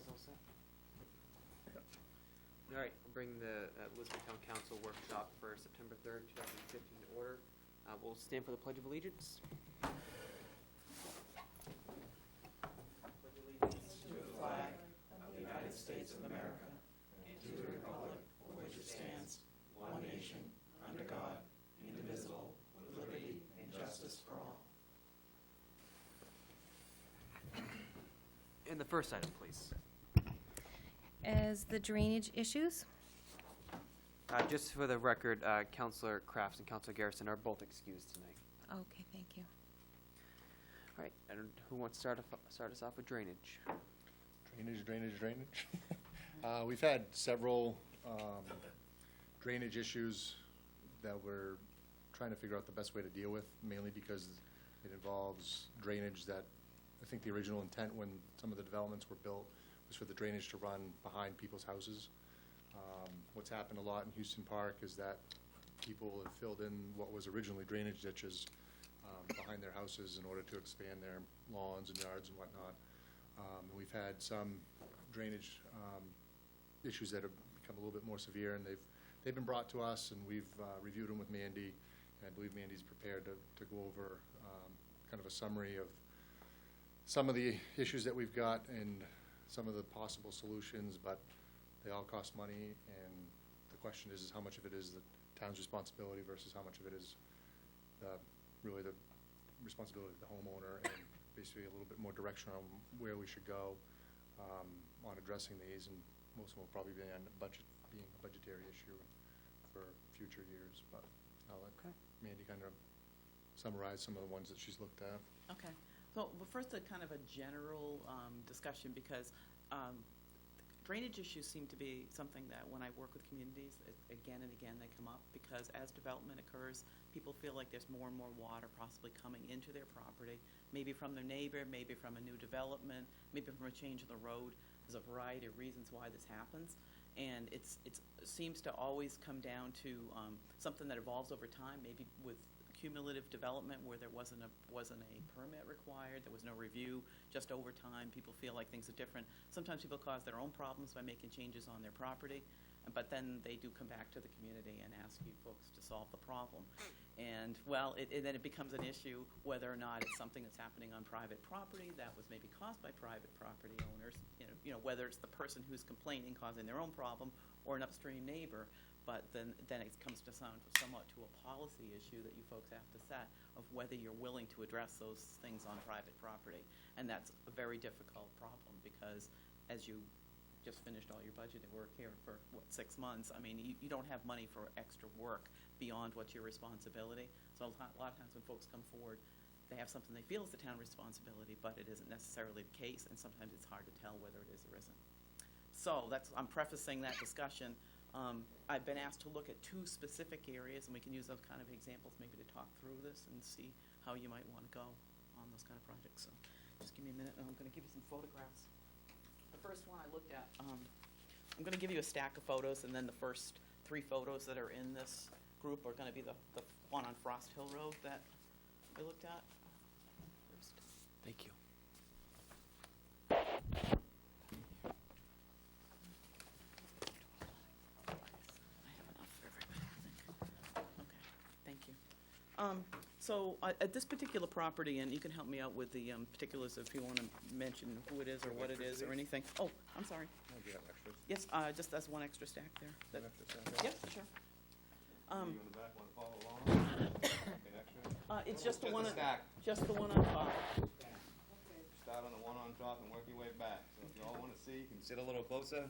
guys all set? All right, we'll bring the Lisbon Town Council workshop for September 3rd, 2015 to order. We'll stand for the Pledge of Allegiance. Pledge allegiance To the flag of the United States of America and to the republic for which it stands, one nation, under God, indivisible, with liberty and justice for all. And the first item, please. As the drainage issues. Just for the record, Councilor Crafts and Councilor Garrison are both excused tonight. Okay, thank you. All right, and who wants to start us off with drainage? Drainage. We've had several drainage issues that we're trying to figure out the best way to deal with, mainly because it involves drainage that, I think the original intent when some of the developments were built was for the drainage to run behind people's houses. What's happened a lot in Houston Park is that people have filled in what was originally drainage ditches behind their houses in order to expand their lawns and yards and whatnot. And we've had some drainage issues that have become a little bit more severe, and they've been brought to us, and we've reviewed them with Mandy, and I believe Mandy's prepared to go over kind of a summary of some of the issues that we've got and some of the possible solutions, but they all cost money, and the question is how much of it is the town's responsibility versus how much of it is really the responsibility of the homeowner, and basically a little bit more direction on where we should go on addressing these, and most of them will probably be being a budgetary issue for future years, but I'll let Mandy kind of summarize some of the ones that she's looked at. Okay. So, well, first, a kind of a general discussion, because drainage issues seem to be something that when I work with communities, again and again they come up, because as development occurs, people feel like there's more and more water possibly coming into their property, maybe from their neighbor, maybe from a new development, maybe from a change of the road. There's a variety of reasons why this happens, and it seems to always come down to something that evolves over time, maybe with cumulative development where there wasn't a permit required, there was no review. Just over time, people feel like things are different. Sometimes people cause their own problems by making changes on their property, but then they do come back to the community and ask you folks to solve the problem. And, well, then it becomes an issue whether or not it's something that's happening on private property that was maybe caused by private property owners, you know, whether it's the person who's complaining causing their own problem or an upstream neighbor. But then it comes to somewhat to a policy issue that you folks have to set of whether you're willing to address those things on private property. And that's a very difficult problem, because as you just finished all your budgeting work here for, 6 months, I mean, you don't have money for extra work beyond what's your responsibility. So a lot of times when folks come forward, they have something they feel is the town responsibility, but it isn't necessarily the case, and sometimes it's hard to tell whether it is or isn't. So I'm prefacing that discussion. I've been asked to look at 2 specific areas, and we can use those kind of examples maybe to talk through this and see how you might want to go on those kind of projects. So just give me a minute, and I'm going to give you some photographs. The first one I looked at, I'm going to give you a stack of photos, and then the first 3 photos that are in this group are going to be the one on Frost Hill Road that I looked at first. Thank you. So at this particular property, and you can help me out with the particulars if you want to mention who it is or what it is or anything. Oh, I'm sorry. Do you have extras? Yes, just as one extra stack there. One extra stack? Yep, sure. You in the back want to follow along? An extra? It's just the one, stack. just the one on top. Start on the one on top and work your way back. So if you all want to see, you can sit a little closer.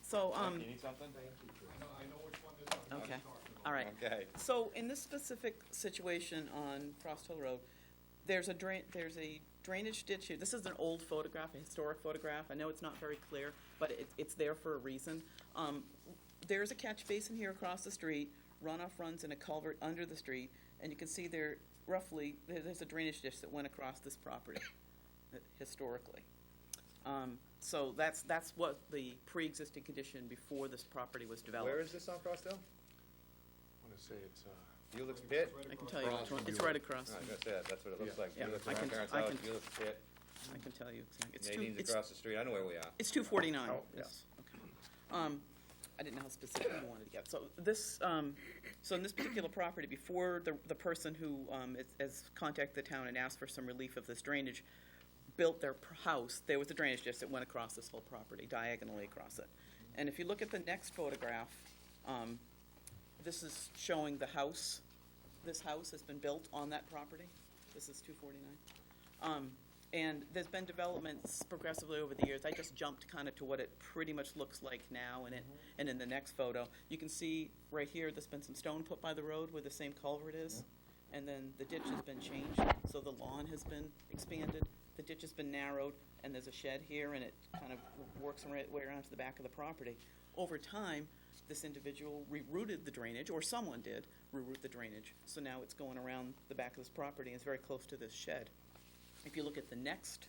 So, You need something? I know which one this is. okay, all right. Okay. So in this specific situation on Frost Hill Road, there's a drainage ditch here. This is an old photograph, a historic photograph. I know it's not very clear, but it's there for a reason. There's a catch basin here across the street. Runoff runs in a culvert under the street, and you can see there's a drainage ditch that went across this property historically. So that's what the pre-existing condition before this property was developed. Where is this on Frost Hill? I want to say it's, Bulick's Pit? I can tell you which one. It's right across. I was gonna say that. That's what it looks Yeah. like. Yeah, Bulick's I can- grandparents' I house, can- Bulick's Pit. I can tell you exactly. It's Nadine's it's- across the street, I know where we are. It's 249. Oh, yeah. Yes, okay. I didn't know how specific you wanted to get. So this, so in this particular property, before the person who has contacted the town and asked for some relief of this drainage, built their house, there was a drainage ditch that went across this whole property, diagonally across it. And if you look at the next photograph, this is showing the house. This house has been built on that property. This is 249. And there's been developments progressively over the years. I just jumped kind of to what it pretty much looks like now, and in the next photo, you can see right here, there's been some stone put by the road where the same culvert is, and then the ditch has been changed, so the lawn has been expanded, the ditch has been narrowed, and there's a shed here, and it kind of works right way around to the back of the property. Over time, this individual rerouted the drainage, or someone did reroute the drainage, so now it's going around the back of this property, and it's very close to this shed. If you look at the next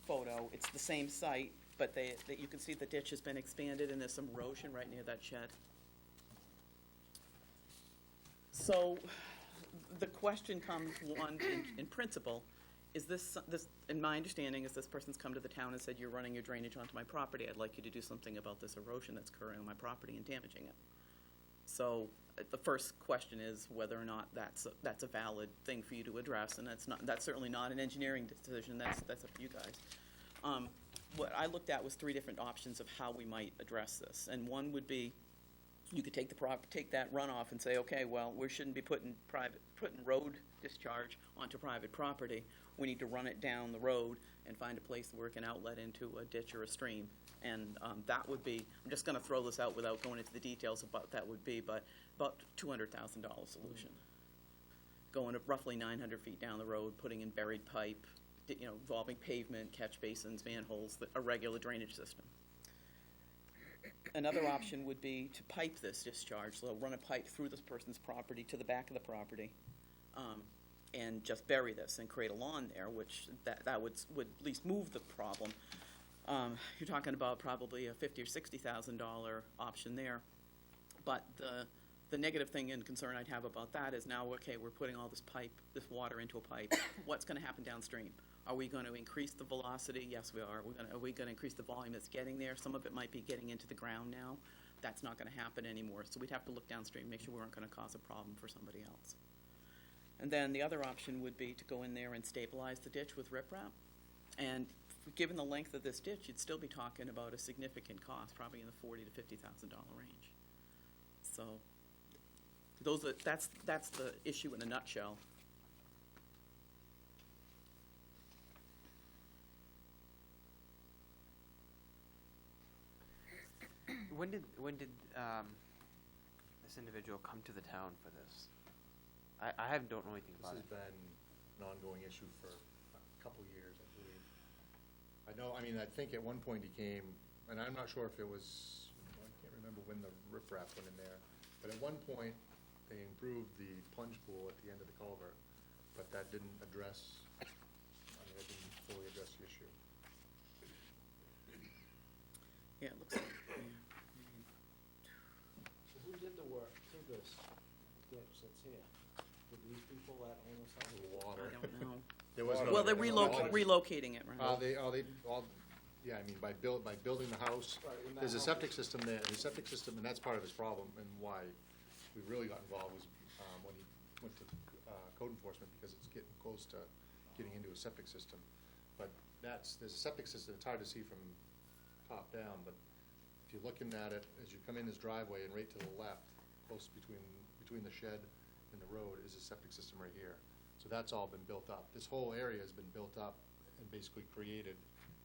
photo, it's the same site, but you can see the ditch has been expanded and there's some erosion right near that shed. So the question comes, one, in principle, is this, in my understanding, is this person's come to the town and said, you're running your drainage onto my property, I'd like you to do something about this erosion that's occurring on my property and damaging it. So the first question is whether or not that's a valid thing for you to address, and that's certainly not an engineering decision, that's up to you guys. What I looked at was 3 different options of how we might address this, and one would be, you could take that runoff and say, okay, well, we shouldn't be putting road discharge onto private property. We need to run it down the road and find a place where it can outlet into a ditch or a stream. And that would be, I'm just going to throw this out without going into the details of what that would be, but about $200,000 solution. Going roughly 900 feet down the road, putting in buried pipe, involving pavement, catch basins, manholes, a regular drainage system. Another option would be to pipe this discharge, so run a pipe through this person's property to the back of the property, and just bury this and create a lawn there, which that would at least move the problem. You're talking about probably a $50,000 or $60,000 option there. But the negative thing and concern I'd have about that is now, okay, we're putting all this water into a pipe. What's going to happen downstream? Are we going to increase the velocity? Yes, we are. Are we going to increase the volume that's getting there? Some of it might be getting into the ground now. That's not going to happen anymore. So we'd have to look downstream, make sure we weren't going to cause a problem for somebody else. And then the other option would be to go in there and stabilize the ditch with riprap. And given the length of this ditch, you'd still be talking about a significant cost, probably in the $40,000 to $50,000 range. So that's the issue in a nutshell. When did this individual come to the town for this? I don't know anything This about has it. been an ongoing issue for a couple years, I believe. I think at one point he came, and I'm not sure if it was, I can't remember when the riprap went in there, but at one point, they improved the plunge pool at the end of the culvert, but that didn't address, it didn't fully address the issue. Yeah, it looks like, So who did the work to this ditch that's here? Did these people that own this house? Water. I don't know. There was no. Well, they're water. relocating it, right? Yeah, by building the house, Right, when that there's a house septic is- system there, the septic system, and that's part of his problem, and why we really got involved was, when he went to, code enforcement, because it's getting close to getting into a septic system. But there's a septic system, it's hard to see from top down, but if you're looking at it, as you come in this driveway and right to the left, close between the shed and the road, is a septic system right here. So that's all been built up. This whole area has been built up and basically created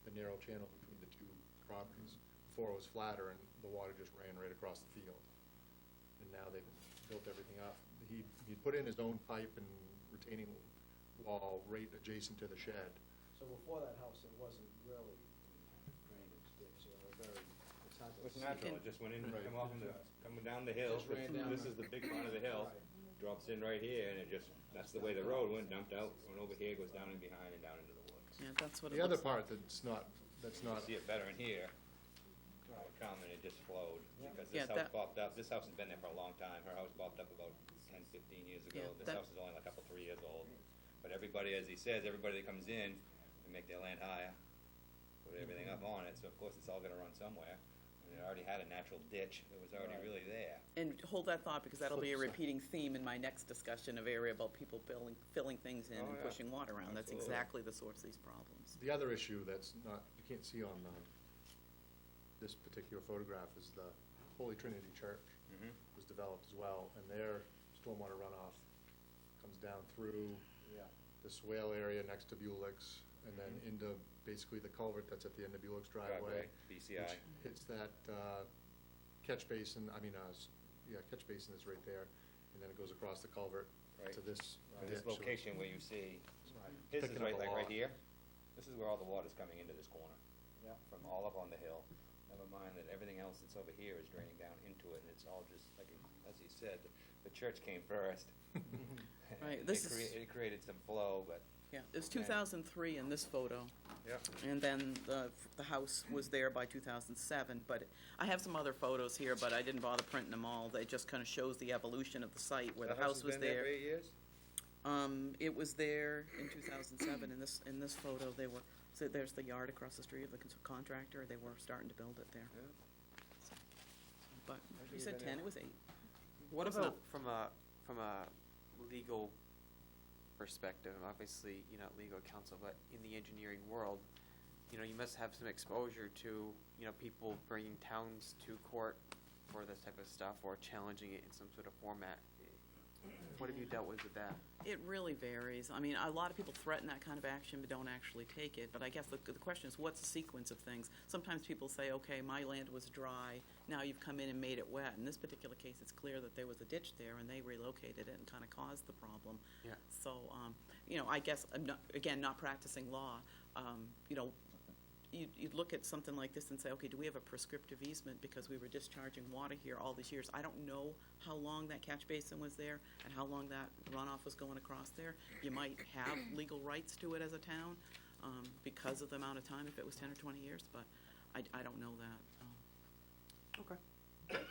the narrow channel between the two properties. Before it was flatter and the water just ran right across the field. And now they've built everything up. He put in his own pipe and retaining wall right adjacent to the shed. So before that house, it wasn't really drainage ditch, it's hard to. It's natural, it just went in, Right. coming down the hill. Just ran down This the- is the big part of the hill, Right. drops in right here, and that's the way the road went, dumped out, went over here, goes down in behind and down into the woods. Yeah, that's what it The other looks part that's not, You see it better in here, Right. come and it just flowed, Yeah. because Yeah, this house that- popped up, this house has been there for a long time, her house popped up about 10, 15 years ago. Yeah, This that- house is only like a couple, 3 years old. But everybody, as he says, everybody that comes in, and make their land higher, put everything up on it, so of course it's all gonna run somewhere. And it already had a natural ditch that was already Right. really there. And hold that thought, because that'll be a Flip side. repeating theme in my next discussion of area about people filling things in Oh, and yeah. pushing water around. That's Absolutely. exactly the source of these problems. The other issue that's not, you can't see on this particular photograph is the Holy Trinity Church Mhm. was developed as well, and their stormwater runoff comes down through Yeah. the swale area next to Bulick's, and then into basically the culvert that's at the end of Bulick's driveway. BCI. Which hits that catch basin, catch basin is right there, and then it goes across the culvert Right. to this And this ditch. location where you see, Right. his is Picking up right, a like right lot. here, this is where all the water's coming into this corner, Yeah. from all up on the hill. Never mind that everything else that's over here is draining down into it, and it's all just, like, as he said, the church came first. Right, And this it is- it created some flow, but, Yeah, it was Okay. 2003 in this photo, yeah. and then the house was there by 2007. But I have some other photos here, but I didn't bother printing them all. They just kind of shows the evolution of the site where the house was has been there for there. 8 years? It was there in 2007. In this photo, they were, so there's the yard across the street of the contractor. They were starting to build it there. Yeah. But Maybe you said even 10, if- it was 8. What Close about enough. from a legal perspective? Obviously, you're not legal counsel, but in the engineering world, you must have some exposure to, people bringing towns to court for this type of stuff or challenging it in some sort of format. What have you dealt with that? It really varies. I mean, a lot of people threaten that kind of action but don't actually take it. But I guess the question is, what's the sequence of things? Sometimes people say, okay, my land was dry, now you've come in and made it wet. In this particular case, it's clear that there was a ditch there and they relocated it and kind of caused the problem. Yeah. So, I guess, again, not practicing law, you'd look at something like this and say, okay, do we have a prescriptive easement because we were discharging water here all these years? I don't know how long that catch basin was there and how long that runoff was going across there. You might have legal rights to it as a town because of the amount of time, if it was 10 or 20 years, but I don't know that. Okay.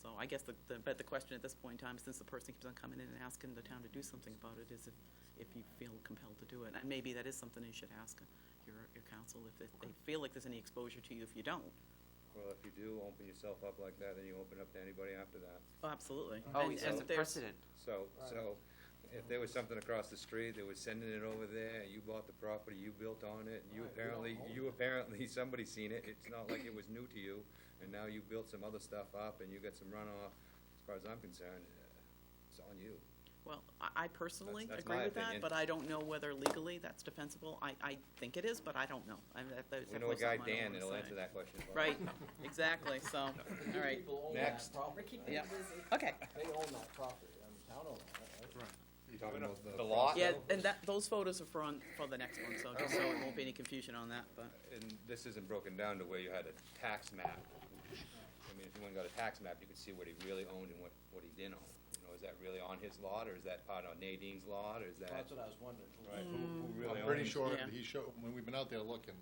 So I guess but the question at this point in time, since the person keeps on coming in and asking the town to do something about it, is if you feel compelled to do it. And maybe that is something you should ask your counsel, if they feel like there's any exposure to you if you don't. Well, if you do open yourself up like that, then you open up to anybody after that. Oh, absolutely. Oh, And- he and sets a if there's- precedent. So if there was something across the street, they was sending it over there, you bought the property, you built on it, and you apparently, somebody seen it, it's not like it was new to you, and now you built some other stuff up and you got some runoff, as far as I'm concerned, it's on you. Well, I personally That's agree my with that, opinion. but I don't know whether legally that's defensible. I think it is, but I don't know. That's We know a definitely guy, something I don't Dan, wanna that'll say. answer that question for us. Right, exactly, so, all right. People own Next. that property. Yeah. Okay. They own that property, I mean, town owns that, right? You talking about The lot? Yeah, and those photos are for the next one, so just so it won't be any confusion on that, but. And this isn't broken down to where you had a tax map. I mean, if you went and got a tax map, you could see what he really owned and what he didn't own. Is that really on his lot, or is that part of Nadine's lot, or is that? That's what I was wondering. Right, who really I'm pretty owns- sure Yeah. he showed, when we've been out there looking,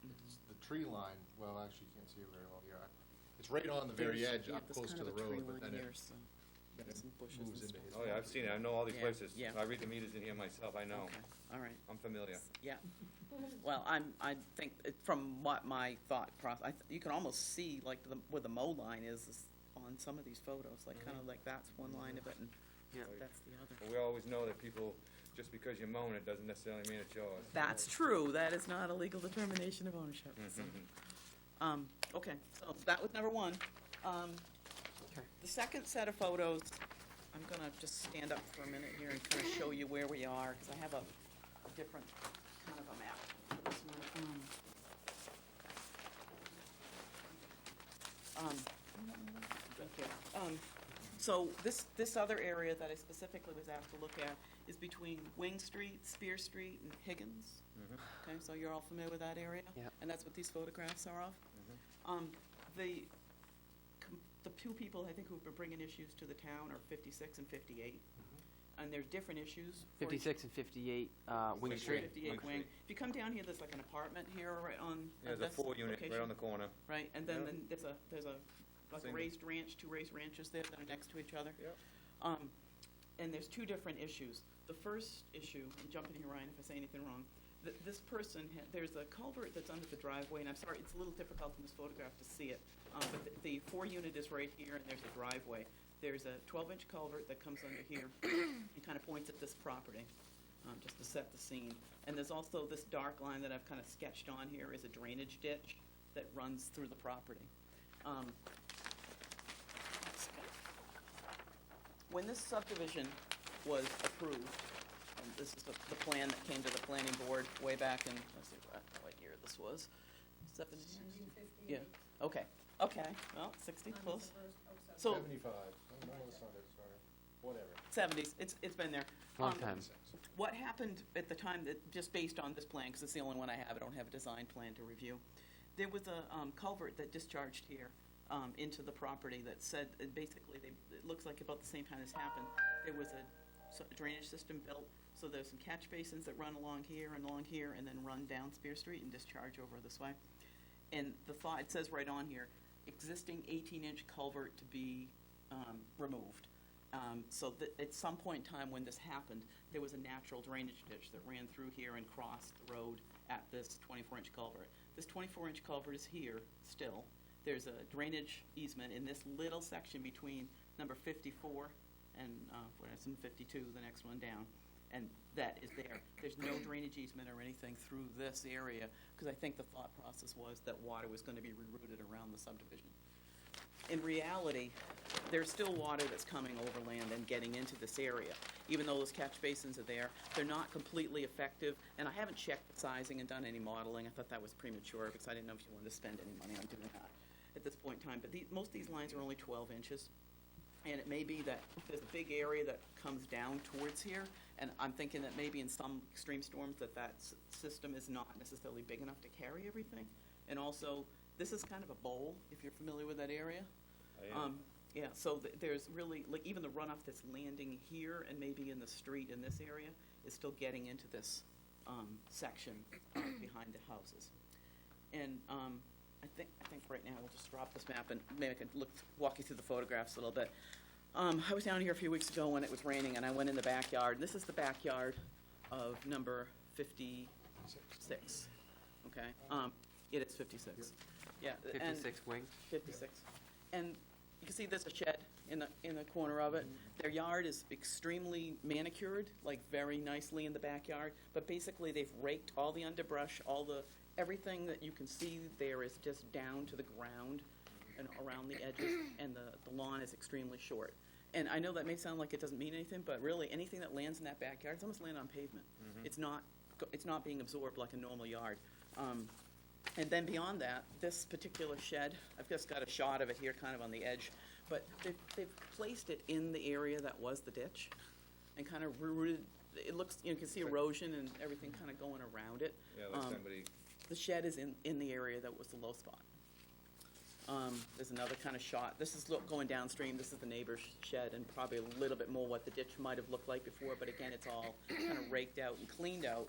it's the tree line, well, actually, you can't see it very well here. It's right on the very There's- edge, yeah, up there's close kind to the of a tree road, but line then here, it so then there's it some bushes moves and into his. Oh, yeah, I've seen it, I know all these Yeah, places. yeah. I read the meters in here myself, I know. Okay, all right, I'm familiar. yeah. Well, I think from what my thought process, you can almost see like where the mow line is on some of these photos, like kind of like that's one line of it and Yeah. that's the other. But we always know that people, just because you're mowing it, doesn't necessarily mean it's yours. That's true, that is not a legal determination of ownership, so. Mhm. Okay, so that was number one. Okay. The second set of photos, I'm gonna just stand up for a minute here and kind of show you where we are, because I have a different kind of a map for this one. Okay, so this other area that I specifically was asked to look at is between Wing Street, Spear Street, and Higgins. Okay, so you're all familiar with that area? Yep. And that's what these photographs are of? The two people, I think, who've been bringing issues to the town are 56 and 58. And there's different issues. for each- 56 and 58 Wing Wing Street. 58 Wing Wing. Street. If you come down here, there's like an apartment here right on. Yeah, there's a this 4-unit right location. on the corner. Right, and Yeah. then there's a like a Single. raised ranch, two raised ranches there that are next to each other. Yep. And there's two different issues. The first issue, and jump in here, Ryan, if I say anything wrong, This person, there's a culvert that's under the driveway, and I'm sorry, it's a little difficult in this photograph to see it, but the 4-unit is right here, and there's a driveway. There's a 12-inch culvert that comes under here and kind of points at this property, just to set the scene. And there's also this dark line that I've kind of sketched on here is a drainage ditch that runs through the property. When this subdivision was approved, and this is the plan that came to the planning board way back in, let's see, I don't know what year this was. 70? Yeah, okay, well, 60, close. So, 75. Oh, no, that's not it, sorry. Whatever. 70s, it's been there. Long time. What happened at the time, that just based on this plan, because it's the only one I have, I don't have a design plan to review, there was a culvert that discharged here into the property that said, basically, it looks like about the same time this happened, there was a drainage system built, so there's some catch basins that run along here, and then run down Spear Street and discharge over this way. And the thought, it says right on here, existing 18-inch culvert to be removed. So that at some point in time when this happened, there was a natural drainage ditch that ran through here and crossed the road at this 24-inch culvert. This 24-inch culvert is here still. There's a drainage easement in this little section between number 54 and what is it, 52, the next one down, and that is there. There's no drainage easement or anything through this area, because I think the thought process was that water was going to be rerouted around the subdivision. In reality, there's still water that's coming overland and getting into this area. Even though those catch basins are there, they're not completely effective, and I haven't checked the sizing and done any modeling. I thought that was premature, because I didn't know if you wanted to spend any money on doing that at this point in time. But most of these lines are only 12 inches. And it may be that there's a big area that comes down towards here, and I'm thinking that maybe in some extreme storms that system is not necessarily big enough to carry everything. And also, this is kind of a bowl, if you're familiar with that area. I am. Yeah, so there's really, like, even the runoff that's landing here and maybe in the street in this area is still getting into this section behind the houses. And I think right now we'll just drop this map and maybe I can walk you through the photographs a little bit. I was down here a few weeks ago when it was raining, and I went in the backyard. This is the backyard of number 56. Okay, it is 56. Yeah, and 56 wing. 56. And you can see there's a shed in the corner of it. Their yard is extremely manicured, like very nicely in the backyard. But basically, they've raked all the underbrush, everything that you can see there is just down to the ground and around the edges, and the lawn is extremely short. And I know that may sound like it doesn't mean anything, but really, anything that lands in that backyard, it's almost landing on pavement. It's not being absorbed like a normal yard. And then beyond that, this particular shed, I've just got a shot of it here kind of on the edge, but they've placed it in the area that was the ditch and kind of rooted, it looks, you can see erosion and everything kind of going around it. Yeah, like somebody, The shed is in the area that was the low spot. There's another kind of shot. This is going downstream. This is the neighbor's shed, and probably a little bit more what the ditch might have looked like before, but again, it's all kind of raked out and cleaned out.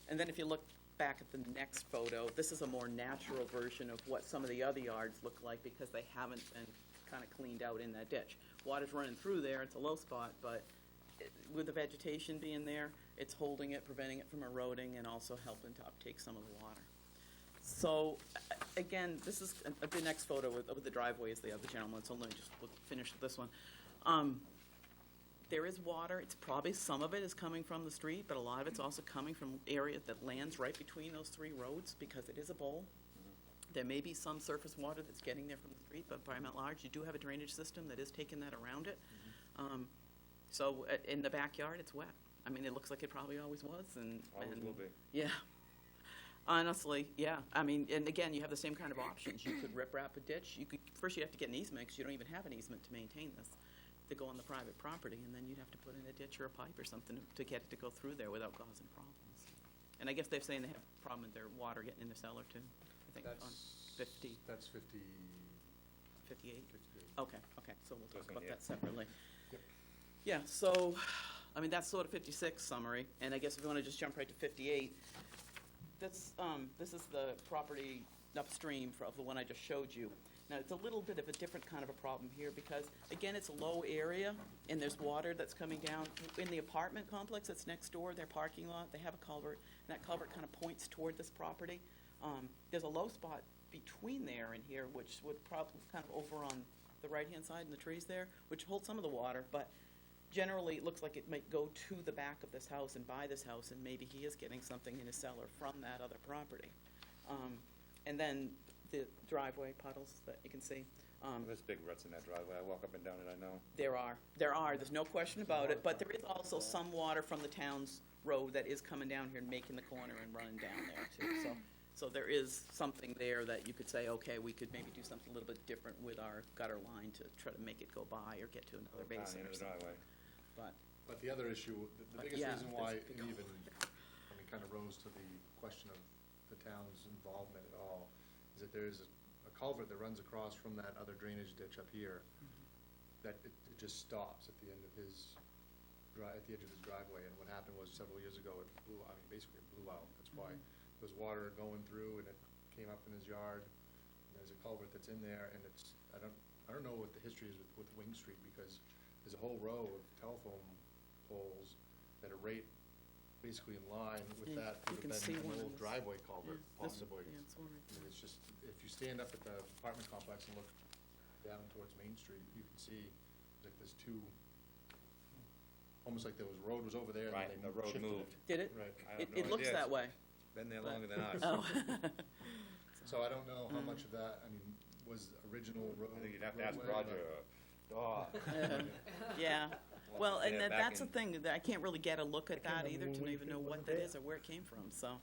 And then if you look back at the next photo, this is a more natural version of what some of the other yards look like, because they haven't been kind of cleaned out in that ditch. Water's running through there. It's a low spot, but with the vegetation being there, it's holding it, preventing it from eroding, and also helping to uptake some of the water. So, again, this is the next photo with the driveway is the other gentleman, so let me just finish with this one. There is water. It's probably some of it is coming from the street, but a lot of it's also coming from area that lands right between those three roads, because it is a bowl. There may be some surface water that's getting there from the street, but by and large, you do have a drainage system that is taking that around it. So in the backyard, it's wet. I mean, it looks like it probably always was, and always will be. yeah. Honestly, yeah. I mean, and again, you have the same kind of options. You could rip-wrap a ditch. First you have to get an easement, because you don't even have an easement to maintain this, to go on the private property, and then you'd have to put in a ditch or a pipe or something to get it to go through there without causing problems. And I guess they're saying they have a problem with their water getting in the cellar, too. I think on 50, That's 50, 58. 58. Okay, so we'll talk Doesn't about yet. that separately. Yep. Yeah, so, I mean, that's sort of 56 summary, and I guess if you want to just jump right to 58, this is the property upstream of the one I just showed you. Now, it's a little bit of a different kind of a problem here because, again, it's a low area and there's water that's coming down. In the apartment complex that's next door, their parking lot, they have a culvert, and that culvert kind of points toward this property. There's a low spot between there and here, which would probably kind of over on the right-hand side in the trees there, which holds some of the water, but generally, it looks like it might go to the back of this house and buy this house, and maybe he is getting something in his cellar from that other property. And then the driveway puddles that you can see. There's big ruts in that driveway. I walk up and down it, I know. There are, there's no question about it, but there is also some water from the town's road that is coming down here and making the corner and running down there too. So there is something there that you could say, okay, we could maybe do something a little bit different with our gutter line to try to make it go by or get to another Down basin the end or of the something. driveway. But the other issue, the But biggest yeah, reason there's why a it big even, hole kind of rose to the question of the town's involvement at all, is that there's a culvert that runs across from that other drainage ditch up here, that it just stops at the end of his, at the edge of his driveway, and what happened was several years ago, it blew, I mean, basically it blew out, that's why there was water going through, and it came up in his yard, and there's a culvert that's in there, and it's, I don't know what the history is with Wing Street, because there's a whole row of telephone poles that are right, basically in line with Yeah, that, you would can have see been one an in old this- driveway culvert, Yeah, this- possibly. yeah, it's one right I mean, it's just, if you stand up at the apartment complex and look down towards Main Street, you can see, like, there's two, almost like there was, road was over there, and Right, then the they road shifted moved. Did it? Right. I have It no looks idea. that way. Been there but- longer than us. Oh. So I don't know how much of that, I mean, was original road. I think you'd have to ask roadway, Roger. but- Yeah, well, They and had that's the back thing, that I can't really get a look at that either, to when even know we what were that there. is or where it came from, so,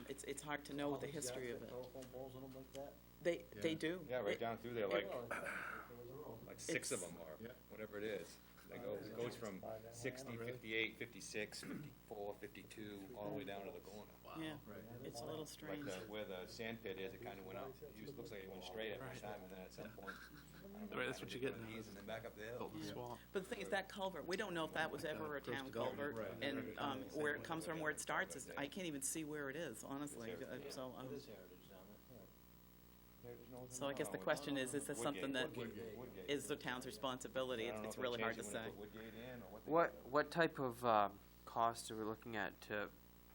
it's hard to know the history of it. Telephone poles and them like that? They Yeah. do. Yeah, right It- down through there, Well, like, if there was a road. like six of them, or Yeah. whatever it is. It goes from 60, 58, 56, 54, 52, all the way down to the corner. Yeah, Right. it's a little Like strange. where the sand pit is, it kinda went up, it looks like it went straight at one time, and then at some point, I don't know, Right, that's kinda what you did get one of now, these and then back up the hill. The swamp. But the thing is, that culvert, we don't know if that was ever a Close town to Dalton. culvert, Right. and, where it comes from, where it starts, is, I can't even see where it is, honestly, so, It is heritage down there, so I guess the question is this something that Woodgate. is the town's responsibility? I don't know It's if they really hard to changed it say. when they put Woodgate in, or what they What type of cost are we looking at to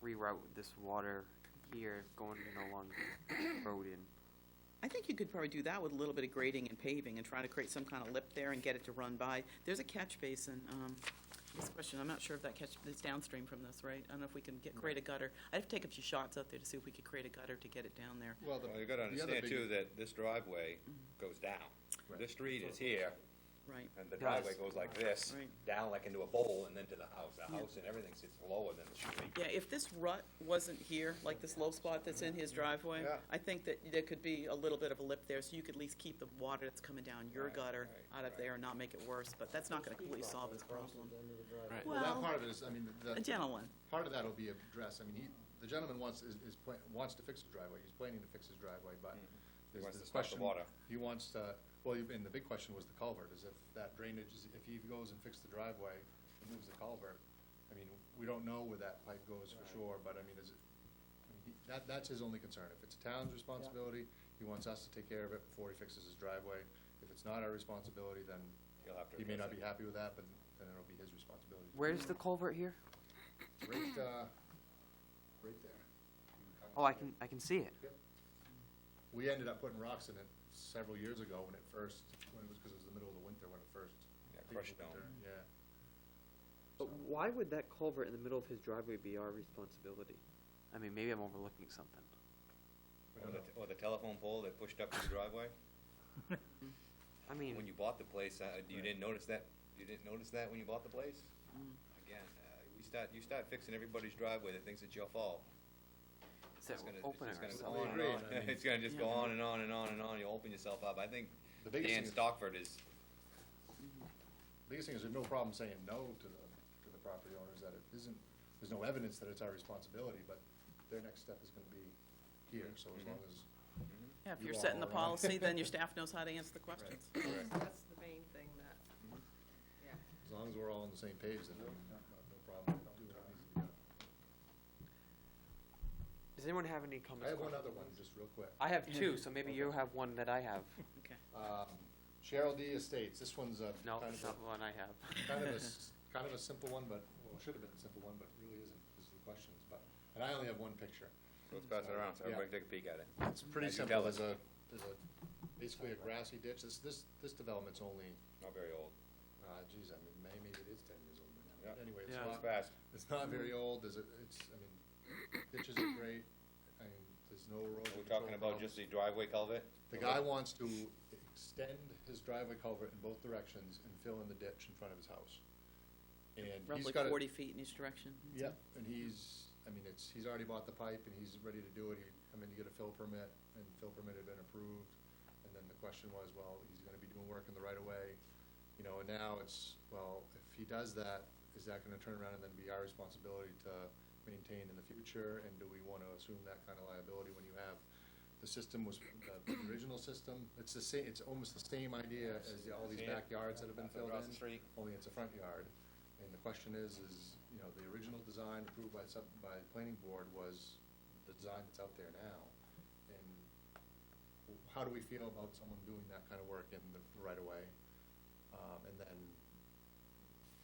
reroute this water here going, along the road in? I think you could probably do that with a little bit of grading and paving and try to create some kind of lip there and get it to run by. There's a catch basin, this question, I'm not sure if that catch, it's downstream from this, right? I don't know if we can create a gutter. I'd have to take a few shots out there to see if we could create a gutter to get it down there. Well, Well, you gotta the other understand big- too, that this driveway goes down. Right. This street is here, Right, and the driveway Yes. goes like this, Right. down like into a bowl, and then to the house. The house and everything sits lower than the street. yeah, if this rut wasn't here, like this low spot that's in his driveway, Yeah. I think that there could be a little bit of a lip there, so you could at least keep the water that's coming down your Right, gutter right, out of right. there and not make it worse, but that's not gonna completely solve his problem. Right. Well, that Well, part of it is, I mean, a gentle one. part of that'll be addressed, I mean, the gentleman wants to fix the driveway, he's planning to fix his driveway, but He there's wants the to stop the question. water. He wants to, well, and the big question was the culvert, is if that drainage, if he goes and fixes the driveway, and moves the culvert, I mean, we don't know where that pipe goes for sure, but I mean, is it, I mean, that's his only concern. If it's a town's responsibility, he wants us to take care of it before he fixes his driveway. If it's not our responsibility, then You'll have to he may address not be it. happy with that, but then it'll be his responsibility. Where's the culvert here? Right, right there. Oh, I can see it. We ended up putting rocks in it several years ago when it first, when it was, because it was the middle of the winter when it first. Yeah, hit the crushed stone. winter, Yeah. But why would that culvert in the middle of his driveway be our responsibility? I mean, maybe I'm overlooking something. We don't know. Or the telephone pole that pushed up to the driveway. I mean, When you bought the place, you didn't notice that? You didn't notice that when you bought the place? Again, you start fixing everybody's driveway that thinks it's your fault. is that It's gonna, open it's or just something? gonna go on and Agreed, on. I mean- It's gonna just go Yeah. on and on and on and on. You open yourself up. I think The biggest Dan thing is- Stockford is, Biggest thing is there's no problem saying no to the property owners, that it isn't, there's no evidence that it's our responsibility, but their next step is gonna be here, so as long as, Yeah, if You you're all setting the are. policy, then your staff knows how to answer the questions. That's the main thing that, yeah. as long as we're all on the same page, then no problem, do what needs to be done. Is anyone have any comments? I have one questions other on one, this? just real quick. I have two, so maybe you have one that I have. Okay. Cheryl D. Estates, this one's a No, kind it's of not the one I have. kind of a simple one, but, well, it should have been a simple one, but it really isn't, because of the questions, but, and I only have one picture. Let's pass it around, so Yeah. everybody can take a peek at it. It's pretty As you simple, tell it. there's a, basically a grassy ditch, this development's only, Not very old. geez, I mean, maybe it is 10 years old, Yeah. but anyway, it's Yeah. It's not, fast. it's not very old, I mean, ditches are great, I mean, there's no erosion We're control talking about problems. just the driveway culvert? The guy wants to extend his driveway culvert in both directions and fill in the ditch in front of his house. And he's Roughly got 40 feet in each direction. Yeah, and he's already bought the pipe and he's ready to do it. He come in to get a fill permit, and fill permit had been approved. And then the question was, well, he's gonna be doing work in the right of way, you know, and now it's, well, if he does that, is that gonna turn around and then be our responsibility to maintain in the future? And do we wanna assume that kind of liability when you have, the system was, the original system, it's the same, it's almost the same idea as all these See it? backyards that have been filled Across in, the street. only it's a front yard. And the question is, you know, the original design approved by the planning board was the design that's out there now. And how do we feel about someone doing that kind of work in the right of way? And then,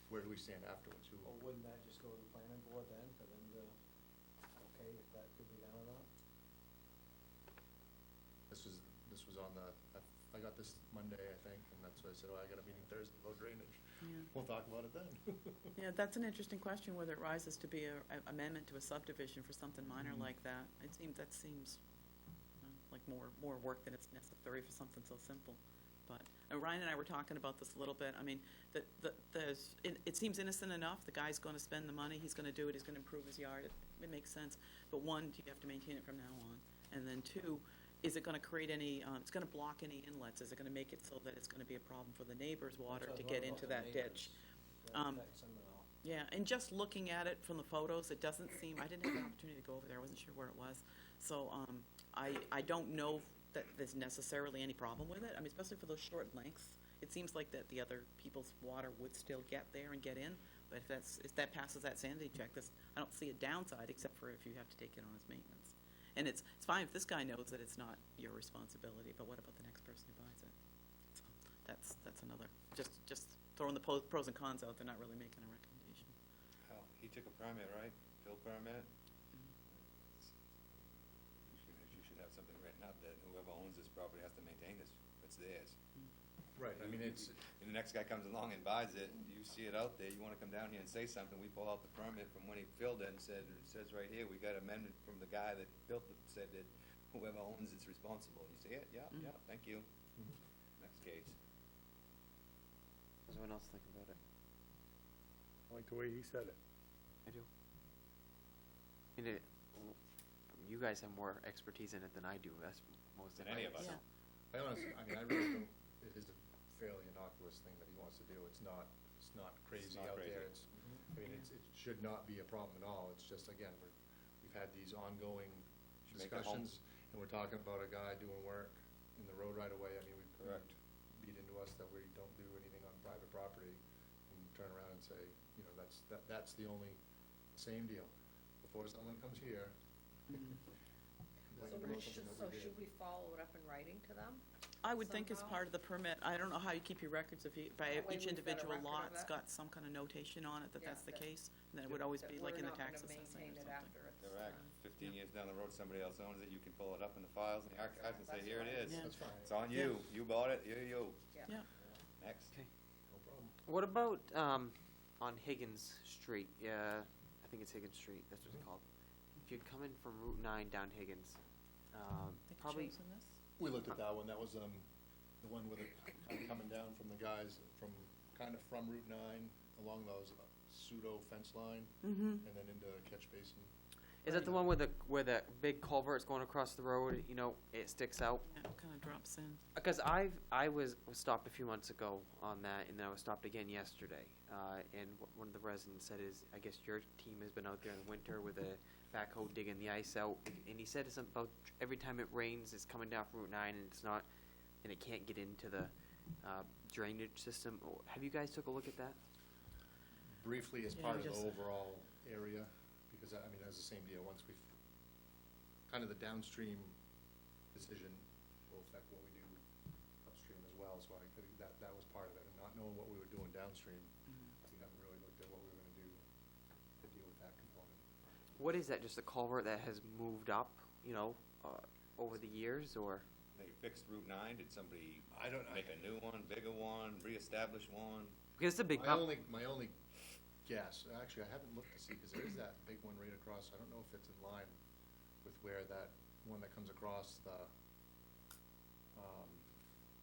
where do we stand afterwards? Well, wouldn't that just go to the planning board then, for them to, okay, if that could be done or not? This was on the, I got this Monday, I think, and that's why I said, oh, I got a meeting Thursday about drainage. Yeah. We'll talk about it then. Yeah, that's an interesting question, whether it rises to be a amendment to a subdivision for something minor like that. That seems like more work than it's necessary for something so simple. But Ryan and I were talking about this a little bit. I mean, it seems innocent enough. The guy's going to spend the money. He's going to do it. He's going to improve his yard. It makes sense. But one, do you have to maintain it from now on? And then two, is it going to create any? It's going to block any inlets. Is it going to make it so that it's going to be a problem for the neighbor's water That's to what I get was into wondering that about the ditch? neighbors. That affects them at all. Yeah, and just looking at it from the photos, it doesn't seem, I didn't have the opportunity to go over there, I wasn't sure where it was. So, I don't know that there's necessarily any problem with it. I mean, especially for those short lengths. It seems like that the other people's water would still get there and get in, but if that passes that sanity check, I don't see a downside, except for if you have to take it on as maintenance. And it's fine if this guy knows that it's not your responsibility, but what about the next person who buys it? So, that's another, just throwing the pros and cons out, they're not really making a recommendation. Hell, he took a permit, right? Fill permit? You should have something written up that whoever owns this property has to maintain this. It's theirs. Right, I mean, it's, And the next guy comes along and buys it, you see it out there, you wanna come down here and say something, we pull out the permit from when he filled it and it says right here, we got amendment from the guy that built it, said that whoever owns it's responsible. You see it? Yeah, yeah, thank you. Next case. Does anyone else think about it? I like the way he said it. I do. You guys have more expertise in it than I do, that's most Than of any it, of us. so. Yeah. I honestly, I mean, I really don't, it is a fairly innocuous thing that he wants to do. It's not crazy not out there. crazy. I mean, it should not be a problem at all. It's just, again, we've had these ongoing Should make it home. discussions, and we're talking about a guy doing work in the road right away. I mean, we Correct. beat into us that we don't do anything on private property, and turn around and say, you know, that's the only, same deal. Before someone comes here. So should we follow it up in writing to them? I would think as Somehow. part of the permit, I don't know how you keep your records if by That way each we've got a individual record of lot's it. got some kind of notation on it that Yeah, that's the that- case, and then it would always That be like in we're the not tax gonna assessment maintain or it something. after it's Correct. done. 15 years down the road, somebody else owns it, you can pull it up in the files and the archives and say, That's here it right. is. Yeah. That's fine. It's on you. You bought it, here you. Yeah. Next. Okay. No problem. What about, on Higgins Street, I think it's Higgins Street, that's what it's called. If you'd come in from Route 9 down Higgins, Think it probably, shows in this? We looked at that one, that was, the one with it kinda coming down from the guys, kinda from Route 9, along those pseudo fence line, Mm-hmm. and then into Catch Basin. is that the one where the big culvert's going across the road, you know, it sticks out? Yeah, it kind of drops in. Because I was stopped a few months ago on that, and then I was stopped again yesterday. And one of the residents said I guess your team has been out there in the winter with a backhoe digging the ice out, and he said something about every time it rains, it's coming down from Route 9, and it can't get into the drainage system. Have you guys took a look at that? Briefly as Yeah, part we of the just- overall area, because, I mean, that's the same deal, once we've kind of the downstream decision will affect what we do upstream as well, so I think that was part of it, and not knowing what we were doing downstream, we haven't really looked at what we were gonna do to deal with that component. What is that, just a culvert that has moved up, over the years, or? They fixed Route 9, did somebody I don't- make a new one, bigger one, reestablish one? Because it's a big My bump. only guess, actually, I haven't looked to see, because there is that big one right across, I don't know if it's in line with where that one that comes across the,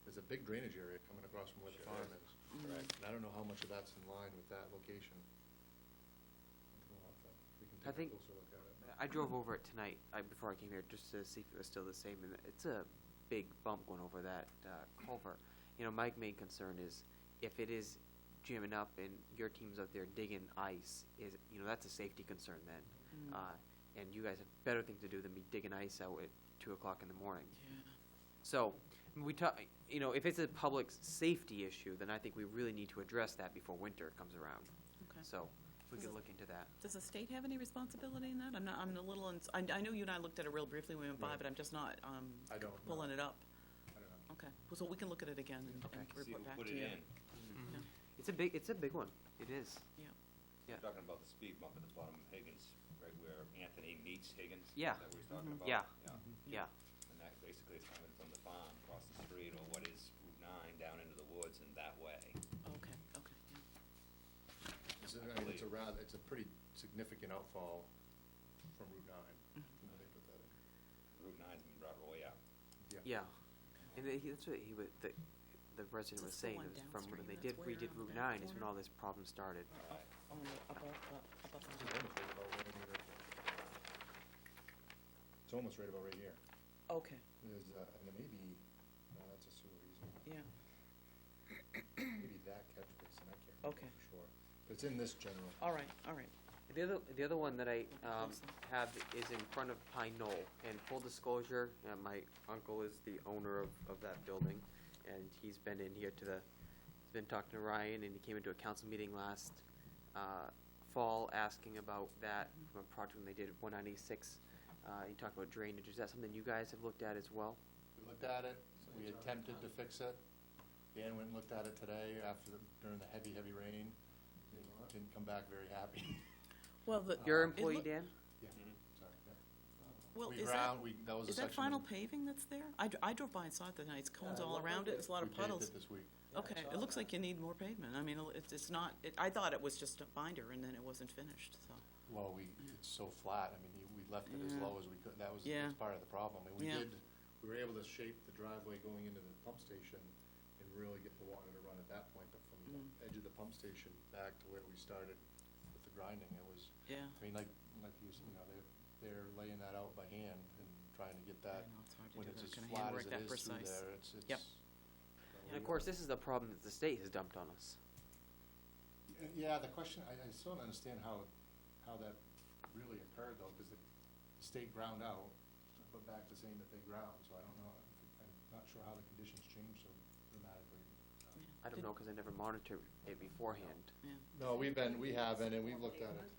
there's a big drainage area coming across from where the Sure farm is. is. Correct. And I don't know how much of that's in line with that location. We can I take think- a closer look at it. I drove over it tonight, before I came here, just to see if it was still the same, and it's a big bump going over that culvert. My main concern is, if it is jamming up and your team's out there digging ice, that's a safety concern then. And you guys have better things to do than be digging ice out at 2 o'clock in the morning. Yeah. So, we talk, if it's a public safety issue, then I think we really need to address that before winter comes around. Okay. So, we Is could it- look into that. Does the state have any responsibility in that? I'm a little, I know you and I looked at it real briefly when we went by, Right. but I'm just not, I don't know. pulling it up. I don't know. Okay, well, so we can look at it again and Okay. See report who back put to it you. in. Yeah. It's a big one. It is. Yeah. Yeah. Talking about the speed bump at the bottom of Higgins, right where Anthony meets Higgins? Yeah. Is that what he's talking about? Yeah. Yeah. Yeah. And that basically is coming from the farm across the street, or what is Route 9 down into the woods and that way. Okay, yeah. It's a pretty significant outfall from Route 9. when they put that in. Route 9's been brought way up. Yeah. And that's what the resident Is was this the saying, one is from when downstream they that's where, redid Route that 9 is when corner? all this problem started. Right. Oh, no, above It's the, almost right about right here. It's almost right about right here. okay, There's, and it may be, no, that's a sewer easement. yeah, Maybe that catch basin, I can't remember Okay. for sure. It's in this general. all right, all right. The other one that I Close. have is in front of Pine Knoll. And full disclosure, my uncle is the owner of that building, and he's been in here he's been talking to Ryan, and he came into a council meeting last fall asking about that from a project when they did 196. He talked about drainage. Is that something you guys have looked at as well? We looked at it, we attempted to fix it. Dan went and looked at it today during the heavy, heavy rain. He didn't come back very happy. Well, the. Your it employee, look- Dan? Yeah, sorry, yeah. Well, We is that, that was a is that section final of- paving that's there? I drove by and saw it the night, it's cones Yeah, all what around we it, there's a lot of We paved puddles. it this week. Yeah, I Okay, saw it looks that. like you need more pavement. I mean, it's not, I thought it was just a binder and then it wasn't finished, so. Well, it's so flat, I mean, we left it as Yeah. low as we could, that was Yeah. part of the problem. And Yeah. we were able to shape the driveway going into the pump station and really get the water to run at that point, but from the edge of the pump station back to where we started with the grinding, it was, Yeah. I mean, like they're laying that out by hand and trying to get that, I know, it's hard to when do it's that as kind of flat handwork as it that is through precise. there, it's. Yep. And of course, this is the problem that the state has dumped on us. Yeah, the question, I still don't understand how that really occurred though, because the state ground out, but back to saying that they ground, so I don't know, I'm not sure how the conditions changed so dramatically. I don't know, because I never monitored it beforehand. Yeah. No, we haven't, and we've looked at it.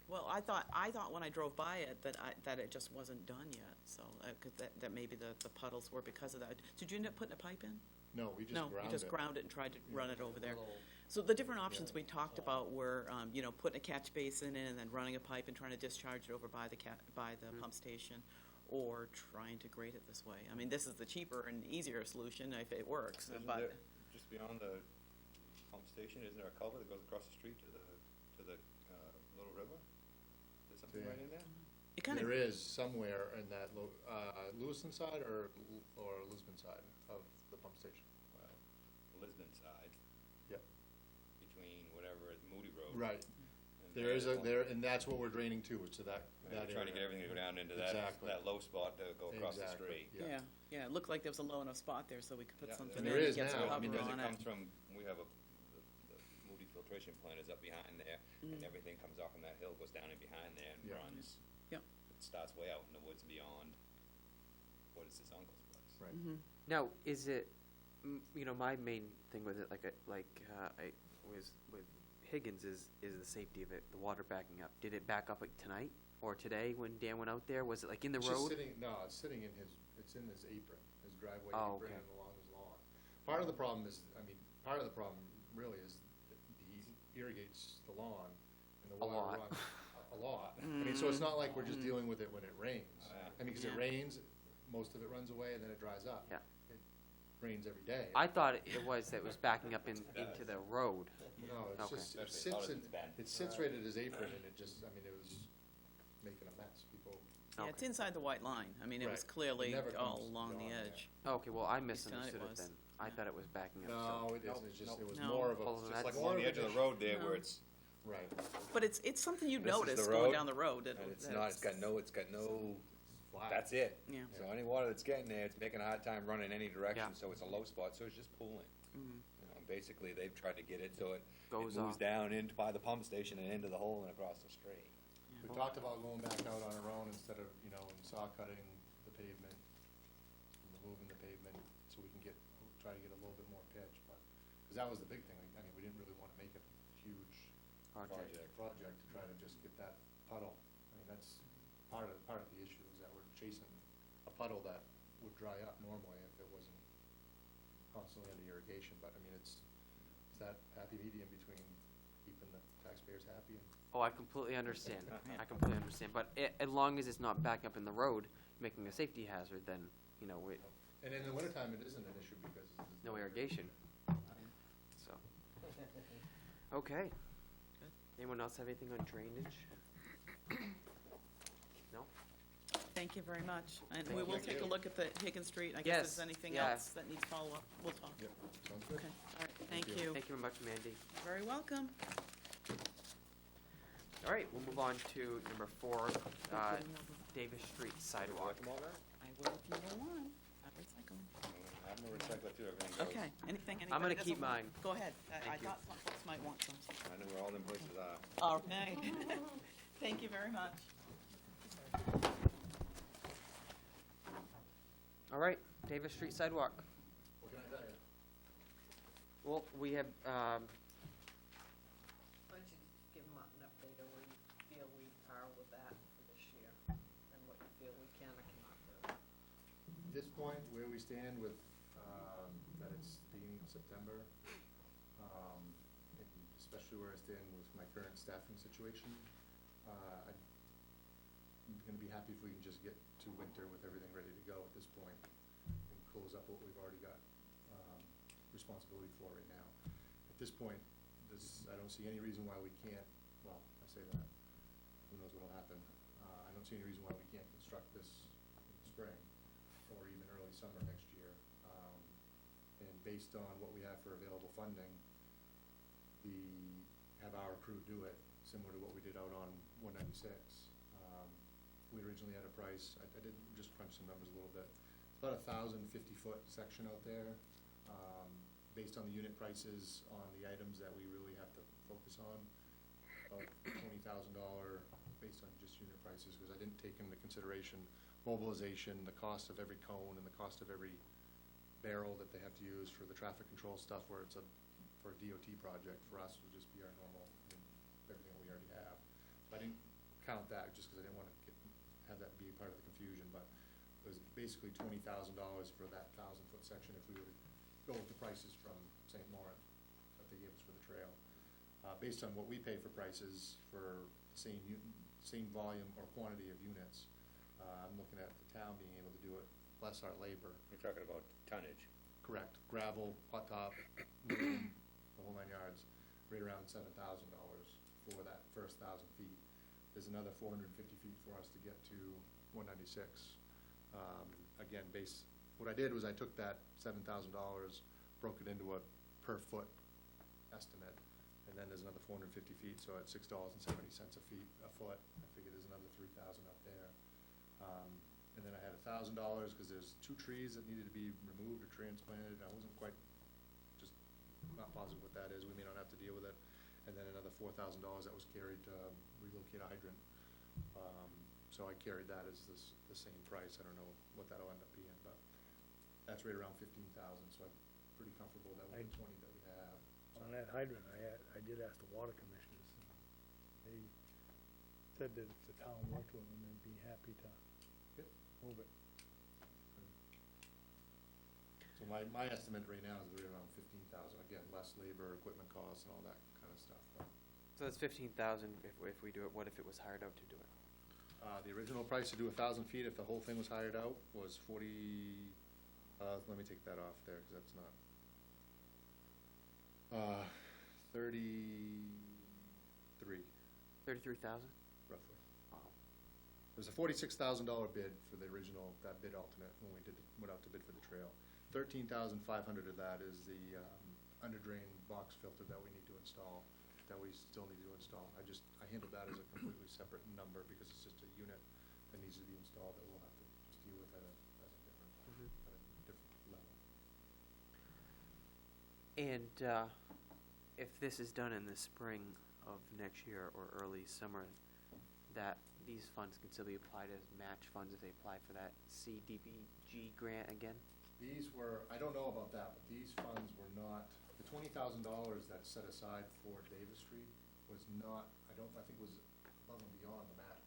Well, I thought when I drove by it that it just wasn't done yet, so, 'cause that maybe the puddles were because of that. Did you end up putting a pipe in? No, we just No, ground it. you just ground it and tried to run it over there. Little- So the different options we talked about were, putting a catch basin in and then running a pipe and trying to discharge it over by the pump station, or trying to grate it this way. I mean, this is the cheaper and easier solution if it works, Isn't but, there, just beyond the pump station, isn't there a culvert that goes across the street to the little river? Is there something Yeah. right in there? it kind of, There is somewhere in that Lewiston side or Lisbon side of the pump station. Well, Lisbon side, Yep. between whatever, Moody Road. Right, and there is there. and that's what we're draining to, is to that And area. we're trying to get everything to go down into that Exactly. low spot to go across the Exactly, street. yeah, it looked like there was a low enough spot there, so we could put Yeah, something And in there and is get some now, I cover mean, Because on it it. comes from, we have the Moody filtration plant is up behind there, and everything comes off from that hill, goes down in behind there and Yeah. runs. Yep. It starts way out in the woods beyond what is his uncle's place. Right. Now, is it, my main thing with it, I was with Higgins is the safety of it, the water backing up. Did it back up like tonight, Or today when Dan went out there? Was it like in the It's just road? sitting, no, it's sitting in it's in his apron, his driveway Oh, apron okay. and along his lawn. Part of the problem is, part of the problem really is that he irrigates the lawn and the A water lot. runs a lot. So it's not like we're just dealing with it when it rains. Because it Yeah. rains, most of it runs away and then it dries up. Yeah. It rains every day. I thought it was that it was backing up into the road. No, it's Okay. just, Especially it sits right at his apron and it just, it was making a mess. People, Yeah, it's Okay. inside the white line. I mean, it was Right. clearly It never all comes along the beyond that. edge. Okay, well, I tonight misunderstood it it was. then. I thought it was backing up, so. no, it isn't, it's just, it was No. more of a. Oh, Just that's- like more along the of edge of an the road there No. where it's, Right. But it's something you This is the notice road, going down the road. and it's not, it's got no, Flat. that's it. Yeah. So any water that's getting there, it's making a hard time running any direction, Yeah. so it's a low spot, so it's just pooling. Mhm. You know, basically, they've tried to get it so it Goes moves off. down into by the pump station and into the hole and across the street. We talked about going back out on our own instead of, and saw cutting the pavement, and removing the pavement, so we can try to get a little bit more pitch, because that was the big thing, we didn't really wanna make a huge Project. project to try to just get that puddle. That's part of the issue, is that we're chasing a puddle that would dry up normally if it wasn't constantly under irrigation, but it's that happy medium between keeping the taxpayers happy and Oh, I completely understand. I completely understand. But as long as it's not backing up in the road, making a safety hazard, then, And in the wintertime, it isn't an issue because there's no irrigation. So, okay. Anyone else have anything on drainage? No? Thank you very much. And Thank we will you. take a look at the Higgins Street. I Yes, guess if there's anything yeah. else that needs follow-up, we'll talk. Yep, sounds good. Okay, all right, thank you. you. Thank you very much, Mandy. You're very welcome. All right, we'll move on to number 4, Davis Street sidewalk. I will if you don't want. I recycle. I'm a recycler too, everything goes. Okay, anything I'm gonna anybody doesn't keep want? mine. Go ahead. I Thank you. thought some folks might want some. I know where all them places are. All right. Thank you very much. All right, Davis Street sidewalk. What can I tell you? Well, we have, Why don't you just give them an update of where you feel we are with that for this year, and what you feel we can or cannot do. At this point, where we stand with, that it's the beginning of September, and especially where I stand with my current staffing situation, I'm gonna be happy if we can just get to winter with everything ready to go at this point and close up what we've already got, responsibility for right now. At this point, I don't see any reason why we can't, well, I say that, who knows what'll happen. I don't see any reason why we can't construct this in the spring or even early summer next year. And based on what we have for available funding, have our crew do it, similar to what we did out on 196. We originally had a price, I did just crunch some numbers a little bit. It's about 1,050-foot section out there. Based on the unit prices on the items that we really have to focus on, about $20,000 based on just unit prices, because I didn't take into consideration mobilization, the cost of every cone, and the cost of every barrel that they have to use for the traffic control stuff, where it's for a DOT project. For us, it would just be our normal, everything we already have. So I didn't count that, just because I didn't want to have that be part of the confusion, but it was basically $20,000 for that 1,000-foot section if we were to go with the prices from St. Laurent that they gave us for the trail. Based on what we pay for prices for the same volume or quantity of units, I'm looking at the town being able to do it, less our labor. You're talking about tonnage. Correct. Gravel, hot top, the whole 9 yards, right around $7,000 for that first 1,000 feet. There's another 450 feet for us to get to 196. Again, what I did was I took that $7,000, broke it into a per foot estimate, and then there's another 450 feet, so at $6.70 a foot, I figured there's another 3,000 up there. And then I had $1,000 because there's 2 trees that needed to be removed or transplanted. I wasn't quite, just not positive what that is. We may not have to deal with it. And then another $4,000 that was carried to relocate a hydrant. So I carried that as the same price. I don't know what that'll end up being, but that's right around 15,000. So I'm pretty comfortable that with the 20 that we have. On that hydrant, I did ask the water commissioners. They said that if the town worked with them, they'd be happy to Yep. move it. So my estimate right now is we're around 15,000, again, less labor, equipment costs and all that kind of stuff, but. So that's 15,000 if we do it. What if it was hired out to do it? The original price to do 1,000 feet, if the whole thing was hired out, was 40, let me take that off there, because that's not. 33, 33,000? roughly. Wow. It was a $46,000 bid for the original, that bid alternate, when we went out to bid for the trail. 13,500 of that is the under drain box filter that we need to install, that we still need to install. I handled that as a completely separate number, because it's just a unit that needs to be installed that we'll have to just deal with at a different level. And if this is done in the spring of next year or early summer, that these funds can still be applied as match funds if they apply for that CDBG grant again? These were, I don't know about that, but these funds were not, the $20,000 that's set aside for Davis Street was not, I think was above and beyond the match.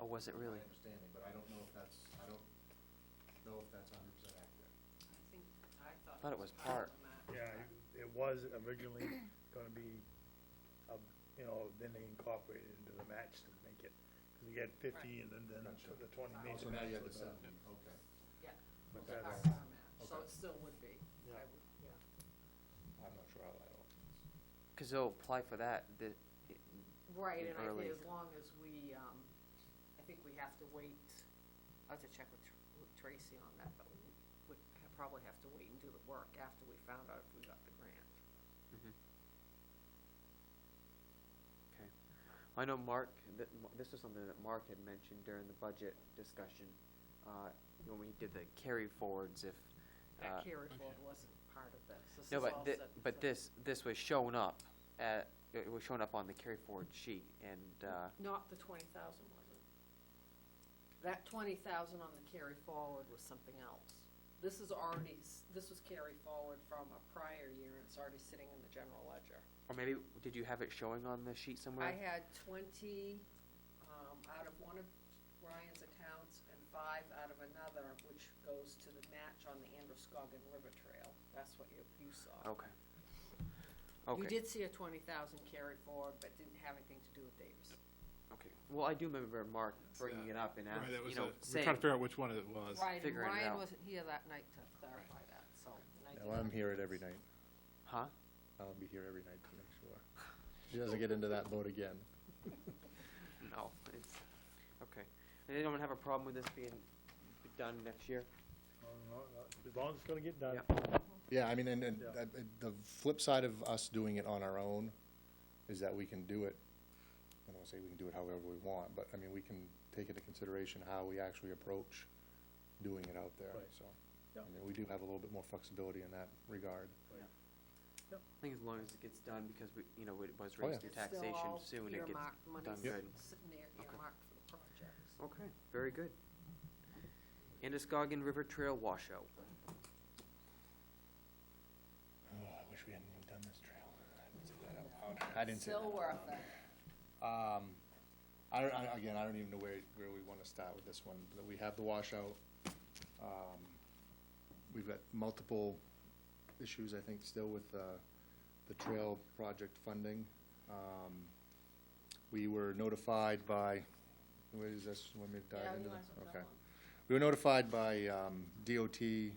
Oh, was it really? My understanding, but I don't know if that's 100% accurate. I Thought it was part. of the match. Yeah, it was originally gonna be, then they incorporated it into the match to make it, because we had 50 and then Gotcha. the 20 Oh, made So the now match you have with the 70, okay. Yeah, But that's that's- our match, so Okay. it still would be. Yeah. I would, yeah. I'm not sure how that all. Because they'll apply for that. Right, in and I early. think as long as we, I think we have to wait, I'll have to check with Tracy on that, but we would probably have to wait and do the work after we found out if we got the grant. Mhm. Okay. I know Mark, this was something that Mark had mentioned during the budget discussion, when we did the carry forwards, if. That carry forward wasn't part of this. This No, is all set but for- this was shown up it was shown up on the carry forward sheet, and, Not the 20,000, was it? That 20,000 on the carry forward was something else. This is already, this was carry forward from a prior year, and it's already sitting in the general ledger. or maybe, did you have it showing on the sheet somewhere? I had 20 out of one of Ryan's accounts and 5 out of another, which goes to the match on the Androscoggin River Trail. That's what you saw. Okay. Okay. You did see a 20,000 carry forward, but didn't have anything to do with Davis. Okay. Well, I do remember Mark bringing it up and Right, that was saying. we're trying to figure out which one it was. Right, and figuring it Ryan out. wasn't here that night to clarify that, so. and I Now, did- I'm here at every night. Huh? I'll be here every night to make sure. She doesn't get into that boat again. No, it's, okay. And they don't have a problem with this being done next year? As long as it's gonna get done. Yep. Yeah, I mean, and Yeah. the flip side of us doing it on our own is that we can do it, I don't wanna say we can do it however we want, but, I mean, we can take into consideration how we actually approach doing it out there, Right. so. Yeah. I mean, we do have a little bit more flexibility in that regard. I think as long as it gets done, because we, it was Oh, yeah. raised through It's still taxation all soon, it gets earmarked, money's done Yep. good. sitting there earmarked for the projects. Okay, very good. Androscoggin River Trail washout. Oh, I wish we hadn't even done this trail. I didn't say that out loud. I didn't say that Still out worth loud. it. Again, I don't even know where we wanna start with this one. We have the washout. We've got multiple issues, I think, still with the trail project funding. We were notified by, where is this, you want me to Yeah, dive you into might this? as well Okay. tell 'em. We were notified by DOT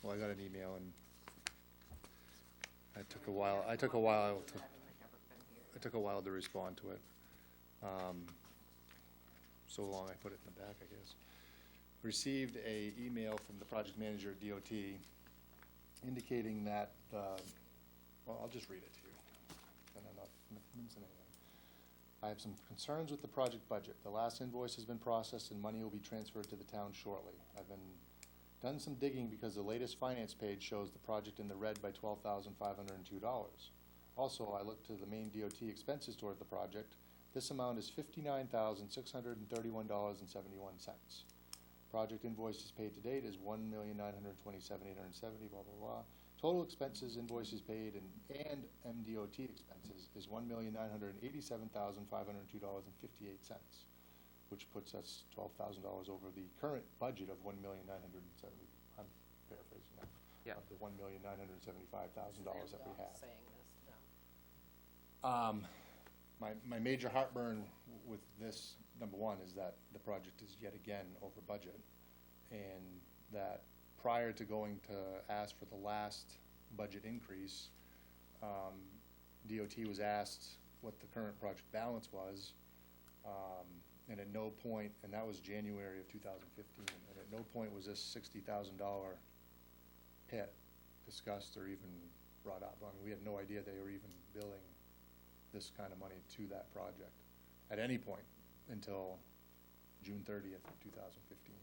well, I got an email and it took a while They haven't been here. it took a while to respond to it. So long I put it in the back, I guess. Received a email from the project manager at DOT indicating that, well, I'll just read it to you, and I'm not mincing anything. I have some concerns with the project budget. The last invoice has been processed and money will be transferred to the town shortly. I've done some digging because the latest finance page shows the project in the red by $12,502. Also, I looked to the main DOT expenses toward the project. This amount is $59,631.71. Project invoices paid to date is $1,927,870, blah, blah, blah. total expenses, invoices paid, and MDOT expenses is $1,987,502.58, which puts us $12,000 over the current budget of $1,970,000, I'm paraphrasing now. Yeah. Of the $1,975,000 that we have. Saying this, yeah. My major heartburn with this, number one, is that the project is yet again over budget, and that prior to going to ask for the last budget increase, DOT was asked what the current project balance was, and at no point, and that was January of 2015, and at no point was this $60,000 hit discussed or even brought up. I mean, we had no idea they were even billing this kind of money to that project at any point until June 30th of 2015.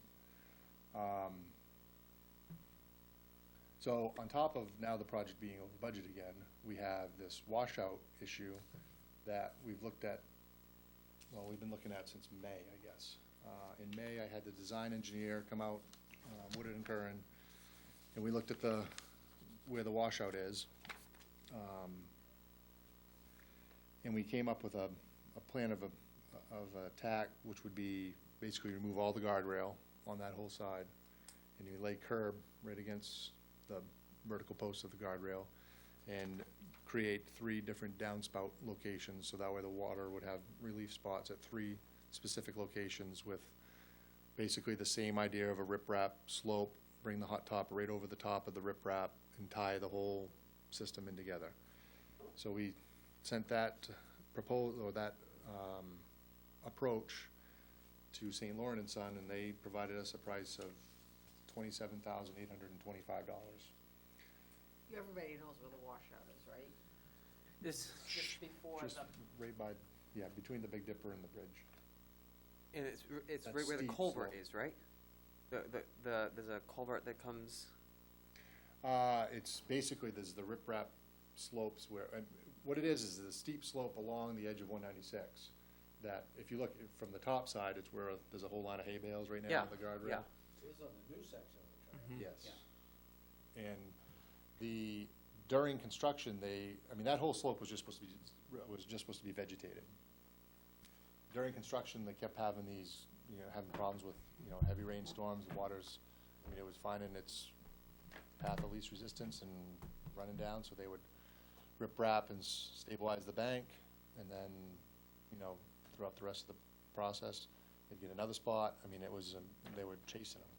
So on top of now the project being over budget again, we have this washout issue that we've looked at, well, we've been looking at since May, I guess. In May, I had the design engineer come out, Woodard and Curran, and we looked at where the washout is. And we came up with a plan of attack, which would be basically remove all the guardrail on that whole side, and you lay curb right against the vertical post of the guardrail, and create 3 different downspout locations, so that way the water would have relief spots at 3 specific locations with basically the same idea of a riprap slope, bring the hot top right over the top of the riprap and tie the whole system in together. So we sent that approach to St. Laurent and Son, and they provided us a price of $27,825. Everybody knows where the washout is, right? This, Just before Just the, right by, yeah, between the Big Dipper and the bridge. and it's That right where the steep culvert slope. is, right? There's a culvert that comes, It's basically, there's the riprap slopes where, and what it is the steep slope along the edge of 196, that if you look from the top side, it's where there's a whole line of hay bales right now Yeah, on the guardrail. yeah. This is on the new section of the track. Yes. And during construction, that whole slope was just supposed to be vegetated. During construction, they kept having having problems with, heavy rainstorms, the waters, it was finding its path of least resistance and running down, so they would rip-wrap and stabilize the bank, and then, throughout the rest of the process, they'd get another spot. They were chasing them.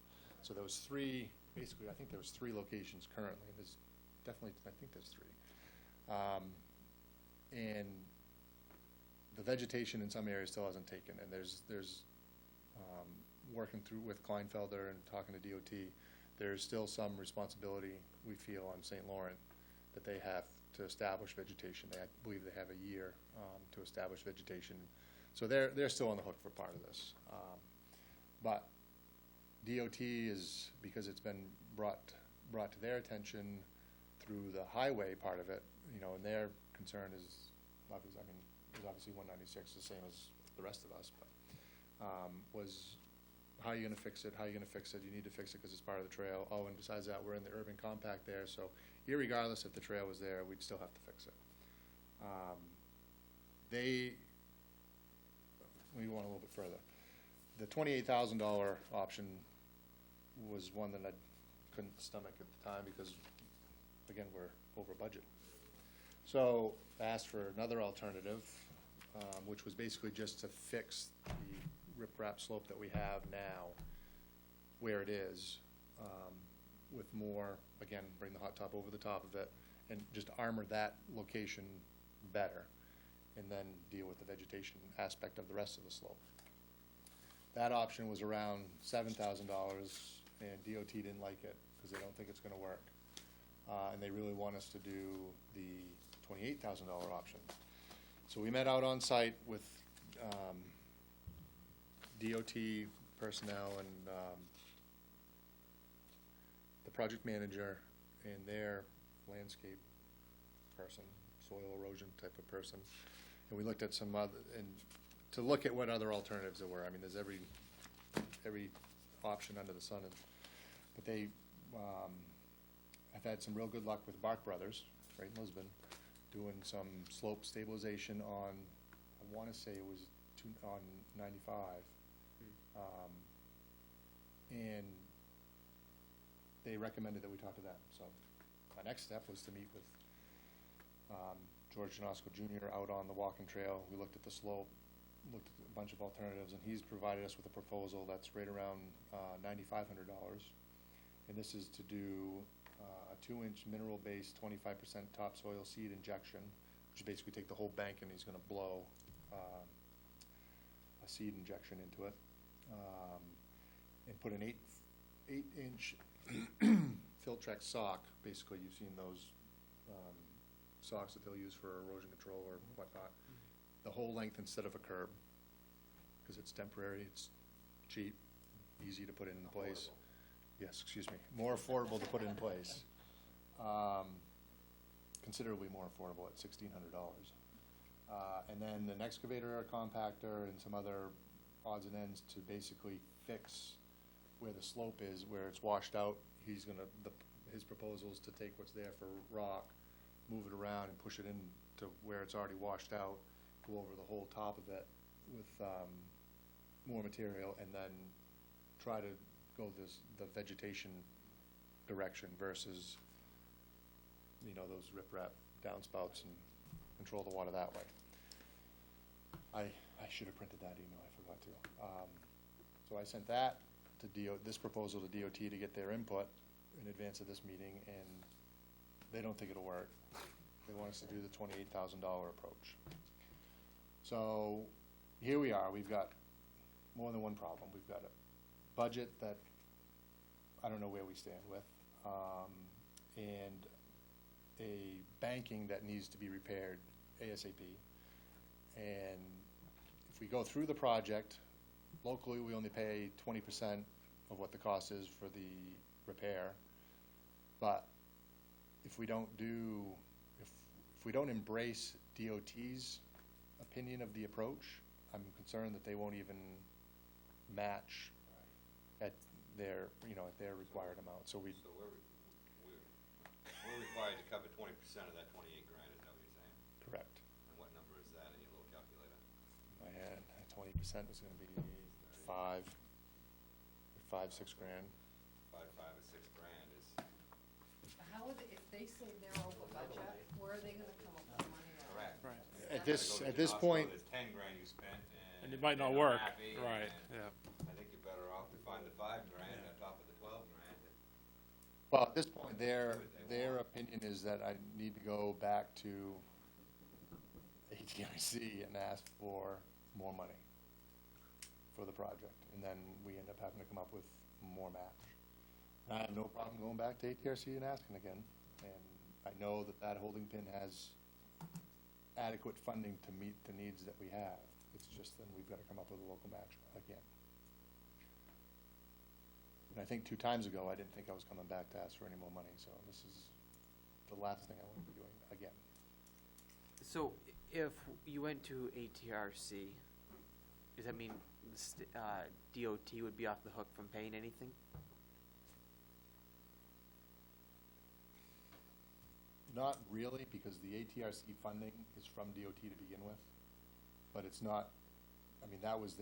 So there was 3, basically, I think there was 3 locations currently. There's definitely, I think there's 3. And the vegetation in some areas still hasn't taken, and there's working through with Kleinfelder and talking to DOT, there's still some responsibility, we feel, on St. Laurent that they have to establish vegetation. I believe they have a year to establish vegetation. So they're still on the hook for part of this. But DOT is, because it's been brought to their attention through the highway part of it, and their concern is obviously 196, the same as the rest of us, but was, how are you going to fix it? How are you going to fix it? You need to fix it because it's part of the trail. Oh, and besides that, we're in the urban compact there, so irregardless if the trail was there, we'd still have to fix it. We went a little bit further. The $28,000 option was one that I couldn't stomach at the time because, again, we're over budget. So I asked for another alternative, which was basically just to fix the riprap slope that we have now where it is, with more, again, bring the hot top over the top of it and just armor that location better, and then deal with the vegetation aspect of the rest of the slope. That option was around $7,000, and DOT didn't like it because they don't think it's going to work. And they really want us to do the $28,000 option. So we met out on site with DOT personnel and the project manager and their landscape person, soil erosion type of person. And we looked at some other, and to look at what other alternatives there were. There's every option under the sun. But they I've had some real good luck with Bark Brothers, right in Lisbon, doing some slope stabilization on, I wanna say it was on 95. And they recommended that we talk to them, so my next step was to meet with George Janosco Jr. out on the walking trail. We looked at the slope, looked at a bunch of alternatives, and he's provided us with a proposal that's right around $9,500. And this is to do a 2-inch mineral-based 25% topsoil seed injection, which is basically take the whole bank and he's gonna blow a seed injection into it. And put an 8-inch Filtrex sock. Basically, you've seen those socks that they'll use for erosion control or whatnot. The whole length instead of a curb, because it's temporary, it's cheap, easy to put in place. Yes, excuse me, more affordable to put in place. Considerably more affordable at $1,600. And then an excavator, a compactor, and some other odds and ends to basically fix where the slope is, where it's washed out. He's gonna, his proposal is to take what's there for rock, move it around and push it into where it's already washed out, go over the whole top of it with more material, and then try to go the vegetation direction versus, you know, those riprap downspouts and control the water that way. I should have printed that email, I forgot to. So I sent that to this proposal to DOT to get their input in advance of this meeting, and they don't think it'll work. They want us to do the $28,000 approach. So here we are. We've got more than one problem. We've got a budget that I don't know where we stand with, and a banking that needs to be repaired ASAP. And if we go through the project, locally we only pay 20% of what the cost is for the repair. But if we don't embrace DOT's opinion of the approach, I'm concerned that they won't even match at their, at their required amount. So we're required to cover 20% of that 28 grand, is that what you're saying? correct. And what number is that in your little calculator? I had 20% was going to be 5, 6 grand. 5 or 6 grand is, How would, if they say they're over budget, where are they gonna come up with the money at? correct. Right. At Gotta this go to this the point, hospital, there's 10 grand you spent, And it might not they're work, happy, right, and yeah. I think you're better off to find the 5 grand on top of the 12 grand. well, at this point, their Do what they want. opinion is that I need to go back to ATIC and ask for more money for the project, and then we end up having to come up with more match. And I have no problem going back to ATRC and asking again, and I know that that holding pin has adequate funding to meet the needs that we have. It's just then we've got to come up with a local match again. And I think 2 times ago, I didn't think I was coming back to ask for any more money, so this is the last thing I want to be doing again. So if you went to ATRC, does that mean DOT would be off the hook from paying anything? Not really, because the ATRC funding is from DOT to begin with, but it's not, I mean, that was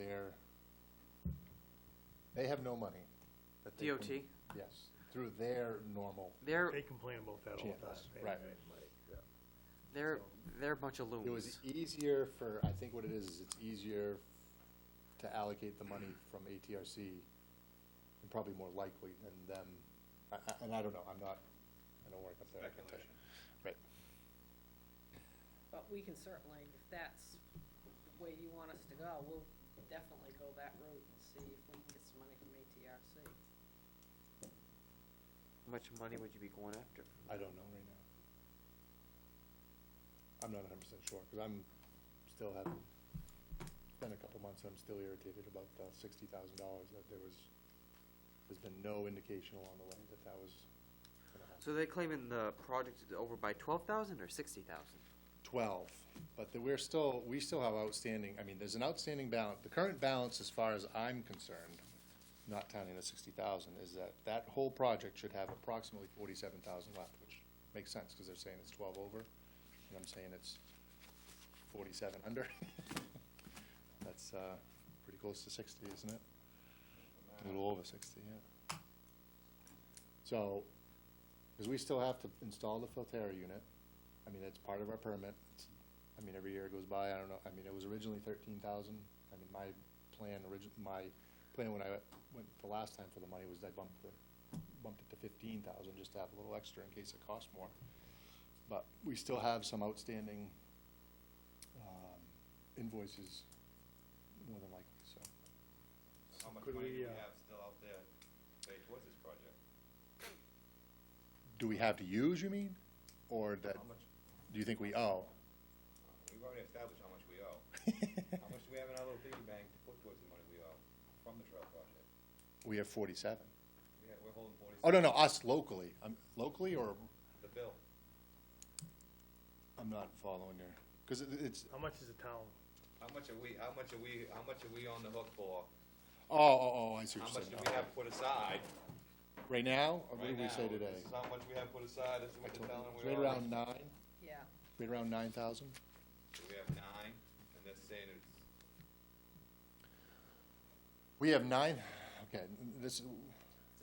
they have no money. that they DOT? can- Yes, through their normal, They're They complain about that all the Channels, time. right. Mike, yeah. they're a bunch of loons. it was easier for, I think what it is it's easier to allocate the money from ATRC, and probably more likely than them, and I don't know, I don't work up there. I can't tell you. Speculation. Right. But we can certainly, if that's the way you want us to go, we'll definitely go that route and see if we can get some money from ATRC. How much money would you be going after? I don't know right now. I'm not 100% sure, because I'm still haven't, it's been a couple months, and I'm still irritated about the $60,000, that there's been no indication along the way that that was gonna happen. So they're claiming the project is over by 12,000 or 60,000? 12, but we still have outstanding, I mean, there's an outstanding balance. The current balance, as far as I'm concerned, not counting the 60,000, is that that whole project should have approximately 47,000 left, which makes sense, because they're saying it's 12 over, and I'm saying it's 47 under. That's pretty close to 60, isn't it? A little over 60, yeah. So, because we still have to install the Filterra unit, I mean, it's part of our permit. I mean, every year it goes by, I don't know, I mean, it was originally 13,000. I mean, my plan when I went the last time for the money was I bumped it to 15,000 just to have a little extra in case it costs more. But we still have some outstanding invoices, more than likely, so. How much Could money do we, we have still out there to pay towards this project? Do we have to use, you mean? Or that, How much, do you think we owe? we've already established how much we owe. How much do we have in our little piggy bank to put towards the money we owe from the trail project? We have 47. We're holding 47. Oh, no, us locally. Locally, or, The bill. I'm not following there. Because it's, How much is the town? How much are we on the hook for? I see How what you're much do saying. we have put aside Right now, or what right did we now? say today? This is how much we have put aside, this is what they're telling It's we right owe. around 9, Yeah. right around 9,000. So we have 9, and they're saying it's, We have 9, okay, this, To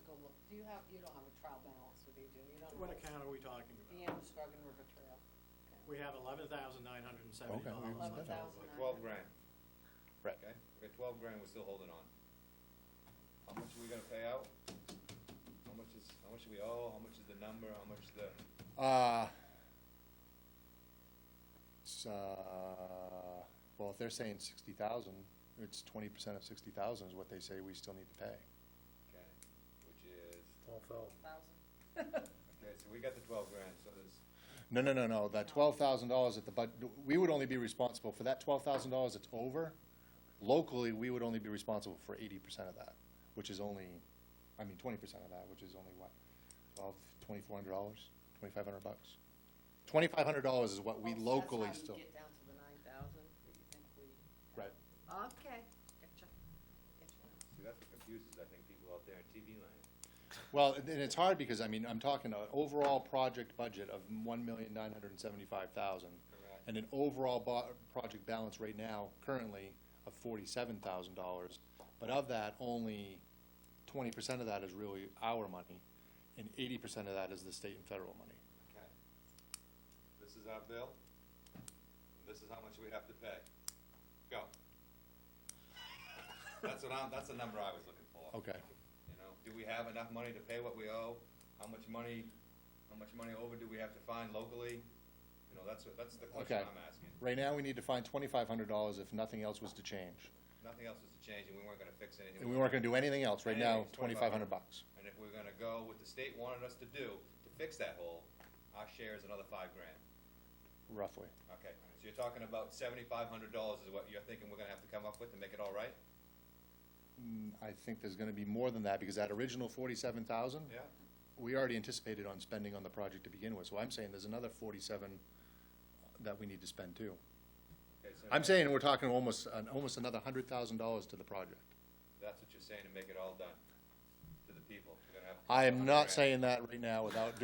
go look, you don't have a trial balance with you, do you? You don't What know account are we talking the about? Androscoggin River Trail. We have $11,970. Okay. $11,000. 12 grand. Right. Okay, we got 12 grand we're still holding on. How much are we gonna pay out? How much do we owe, how much is the number, how much the, well, if they're saying 60,000, it's 20% of 60,000 is what they say we still need to pay. okay, which is, 12,000. okay, so we got the 12 grand, so there's, No, that $12,000 at the we would only be responsible for that $12,000 that's over. Locally, we would only be responsible for 80% of that, which is only, 20% of that, which is only what, $2,400, $2,500? $2,500 is what we locally still. That's how you get down to the 9,000 that you think we. Right. Okay, getcha. see, that's what confuses, I think, people out there in TV land. Well, and it's hard because, I'm talking an overall project budget of $1,975,000. Correct. And an overall project balance right now, currently, of $47,000. But of that, only 20% of that is really our money, and 80% of that is the state and federal money. Okay. This is our bill, this is how much we have to pay. Go. That's the number I was looking for. Okay. You know, do we have enough money to pay what we owe? How much money over do we have to find locally? You know, that's the question Okay. I'm asking. Right now, we need to find $2,500 if nothing else was to change. Nothing else was to change, and we weren't gonna fix anything. And we weren't gonna do anything else. Right now, Anything, $2,500. And if we're gonna go what the state wanted us to do to fix that hole, our share is another $5 grand. Roughly. Okay, so you're talking about $7,500 is what you're thinking we're gonna have to come up with to make it all right? I think there's gonna be more than that, because that original 47,000, Yeah? we already anticipated on spending on the project to begin with. So I'm saying there's another 47 that we need to spend too. Okay, so I'm now- saying we're talking almost another $100,000 to the project. That's what you're saying, to make it all done to the people. You're gonna have to I come am up not with saying that right now without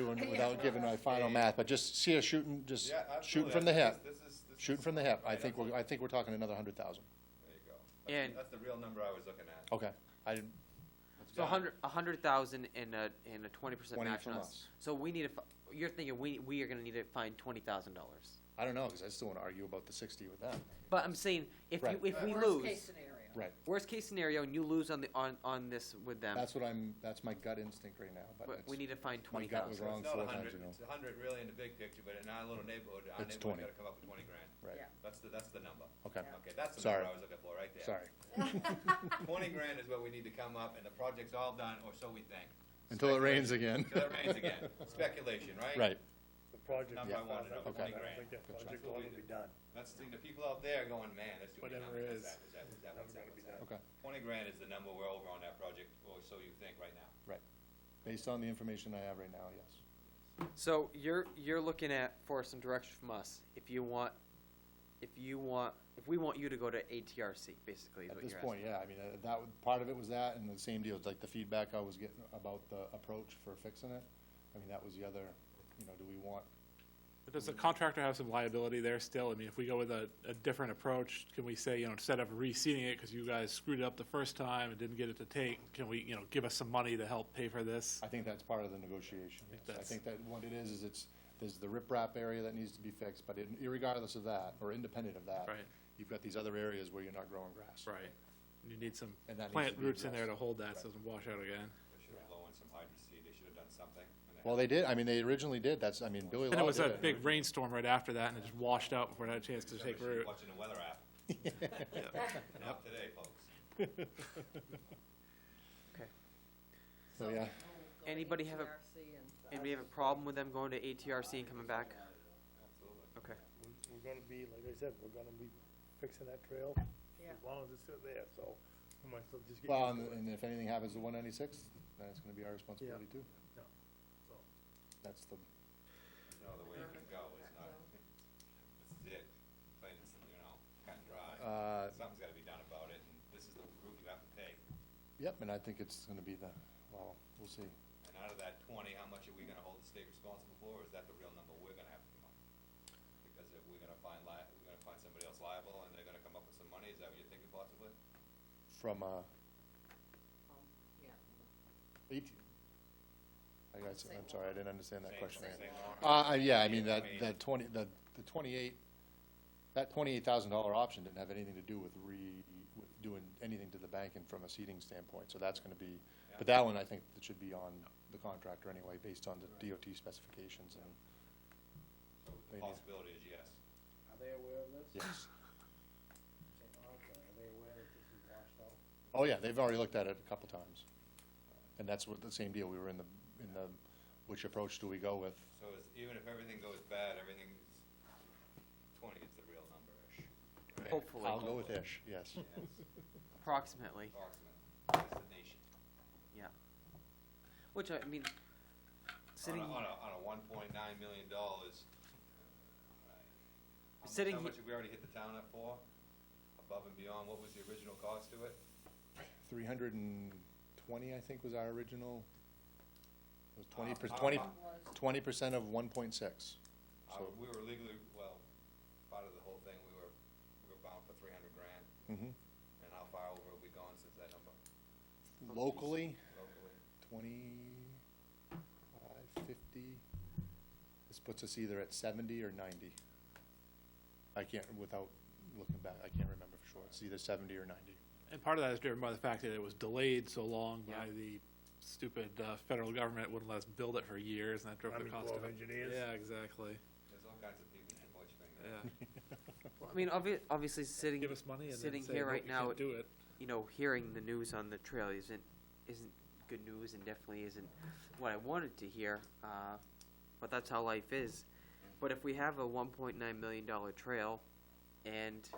giving my final math, but just see us shooting, Yeah, absolutely. shooting from the hip. This is Shooting from the hip. I right, think absolutely. I think we're talking another 100,000. There you go. And- That's the real number I was looking at. Okay. I didn't, So 100,000 and a 20% 20 match from on us. us. So we need to, you're thinking we are gonna need to find $20,000. I don't know, because I still want to argue about the 60 with them. But I'm saying, if Right. we Worst case lose, scenario. Right. worst case scenario, and you lose on this with them, That's my gut instinct right now, but but it's, we need to find my gut was 20,000. wrong It's not 4 100, times ago. it's 100 really in the big picture, but in our little neighborhood, our It's neighborhood's 20. gotta come up with 20 grand. Right. Yeah. That's the number. Okay. Okay, that's the Sorry. number I was looking for, right there. Sorry. 20 grand is what we need to come up, and the project's all done, or so we think. Until it rains again. Until it rains again. Speculation, right? Right. The project. Number I wanted to know, I 20 don't grand. think that That's project right. will ever be done. That's the people out there going, man, that's too many Whatever numbers. is. What's that? What's Never gonna be that? done. Okay. 20 grand is the number we're over on that project, or so you think right now. Right. Based on the information I have right now, yes. So you're looking at, for some direction from us, if you want if we want you to go to ATRC, basically, is At what this you're point, asking. yeah, I mean, part of it was that, and the same deal, it's like the feedback I was getting about the approach for fixing it. I mean, that was the other, do we want, But does the contractor have some liability there still? I mean, if we go with a different approach, can we say, instead of reseeding it because you guys screwed it up the first time and didn't get it to take, can we, give us some money to help pay for this? I think that's part of the negotiation. think yes. I that's- think that what it is there's the riprap area that needs to be fixed, but irregardless of that, or independent of that, Right, you've got these other areas where you're not growing grass. right. You need some And that needs plant to be roots in there to addressed. hold that so it doesn't wash out again. They should have blown some hydro seed, they should have done something. and Well, they did, I mean, they originally did, Billy And it Law was did a it. big rainstorm right after that and it just washed out before it had a chance to Somebody take should be root. watching the weather app. Yep. Not today, folks. Okay. So, yeah. we'll go to Anybody have a- ATRC and- Anybody have a problem with them going to ATRC and coming back? Absolutely. Okay. We're gonna be, like I said, we're gonna be fixing that trail Yeah. as long as it's still there, so we might as well just get. Well, used to it. and if anything happens to 196, then it's gonna be our responsibility too. Yeah. So, That's the, There's no other way you can go, it's not, this is it, plain and, cut and dry. Something's gotta be done about it, and this is the route you have to take. yep, and I think it's gonna be we'll see. And out of that 20, how much are we gonna hold the state responsible for, or is that the real number we're gonna have to come up? Because if we're gonna find somebody else liable, and they're gonna come up with some money, is that what you're thinking possibly? From, Yeah. I'm sorry, I didn't understand that Same- question. same market? Yeah, I mean, Yeah, that 28, that $28,000 option didn't have anything to do with doing anything to the banking from a seating standpoint, so that's gonna be, but that one, I think, that should be on the contractor anyway, based on the DOT specifications and, So They the need- possibility is yes. Are they aware of this? yes. St. Mark, are they aware that this is washed out? Oh, yeah, they've already looked at it a couple times. And that's what, the same deal, we were in the, which approach do we go with? So even if everything goes bad, everything's 20 is the real number-ish. right? Hopefully. I'll go with ish, yes. Yes, Approximately, approximate destination. yeah. Which, I mean, sitting, On a $1.9 million, Sitting how he- much have we already hit the town up for? Above and beyond, what was the original cost to it? 320, I think, was our original, was 20%, Was 20% of 1.6. So, We were legally, part of the whole thing, we were bound for 300 grand. mhm. And how far over have we gone since that number Locally, locally? 25, 50. This puts us either at 70 or 90. I can't, without looking back, I can't remember for sure. It's either 70 or 90. And part of that is driven by the fact that it was delayed so long by Yeah. the stupid federal government wouldn't let us build it for years, and that drove the Army cost Corps of of it. Engineers. Yeah, exactly. There's all kinds of people you can point your finger at. Yeah. well, I mean, obviously, sitting, Give us money and then sitting say, here "Nope, right you now, can't do it. hearing the news on the trail isn't good news and definitely isn't what I wanted to hear, but that's how life is. But if we have a $1.9 million trail and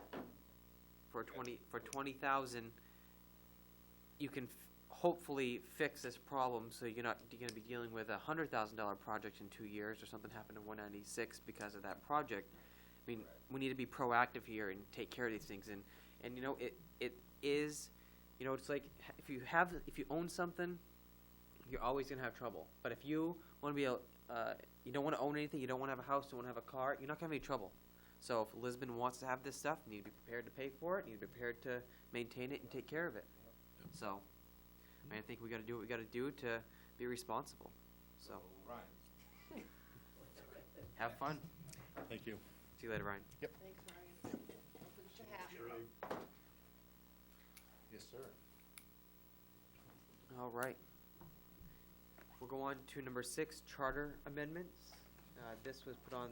for 20,000, you can hopefully fix this problem so you're gonna be dealing with a $100,000 project in 2 years or something happened to 196 because of that project. I mean, we need to be proactive here and take care of these things, and it is, it's like if you own something, you're always gonna have trouble. But if you want to be you don't want to own anything, you don't want to have a house, don't want to have a car, you're not gonna have any trouble. So if Lisbon wants to have this stuff, you need to be prepared to pay for it, you need to be prepared to maintain it and take care of it. So, I think we got to do what we got to do to be responsible. So, Ryan, have fun. Thank you. See you later, Ryan. Thanks, Ryan. Hope it should happen. Yes, sir. All right. We'll go on to number 6, charter amendments. This was put on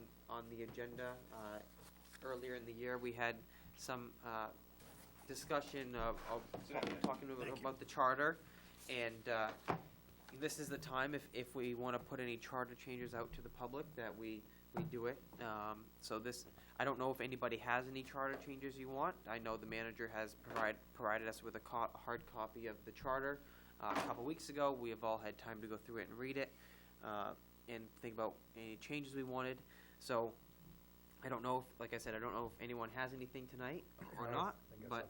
the agenda earlier in the year. We had some discussion of talking about the charter, and this is the time if we want to put any charter changes out to the public that we do it. So this, I don't know if anybody has any charter changes you want. I know the manager has provided us with a hard copy of the charter a couple weeks ago. We have all had time to go through it and read it and think about any changes we wanted. So I don't know if, like I said, I don't know if anyone has anything tonight or not, I got but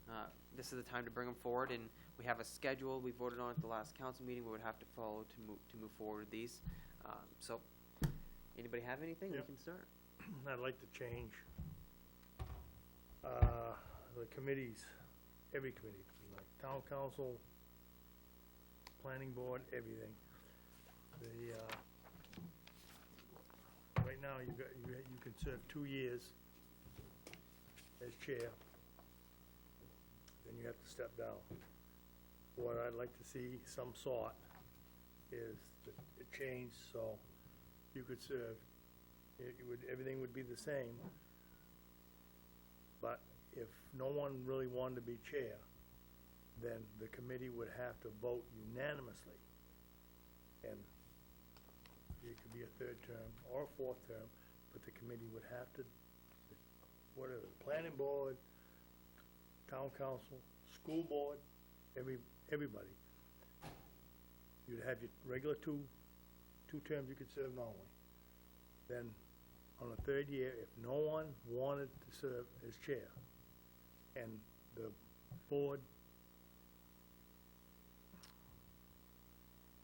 something. this is the time to bring them forward, and we have a schedule we voted on at the last council meeting we would have to follow to move forward with these. So, anybody have anything? We Yep. can start. I'd like to change, the committees, every committee, like town council, planning board, everything. Right now, you can serve 2 years as chair, then you have to step down. What I'd like to see, some sort, is it changed so you could serve, everything would be the same, but if no one really wanted to be chair, then the committee would have to vote unanimously. And it could be a third term or a fourth term, but the committee would have to, whatever, the planning board, town council, school board, everybody. You'd have your regular two terms you could serve normally. Then, on the third year, if no one wanted to serve as chair, and the board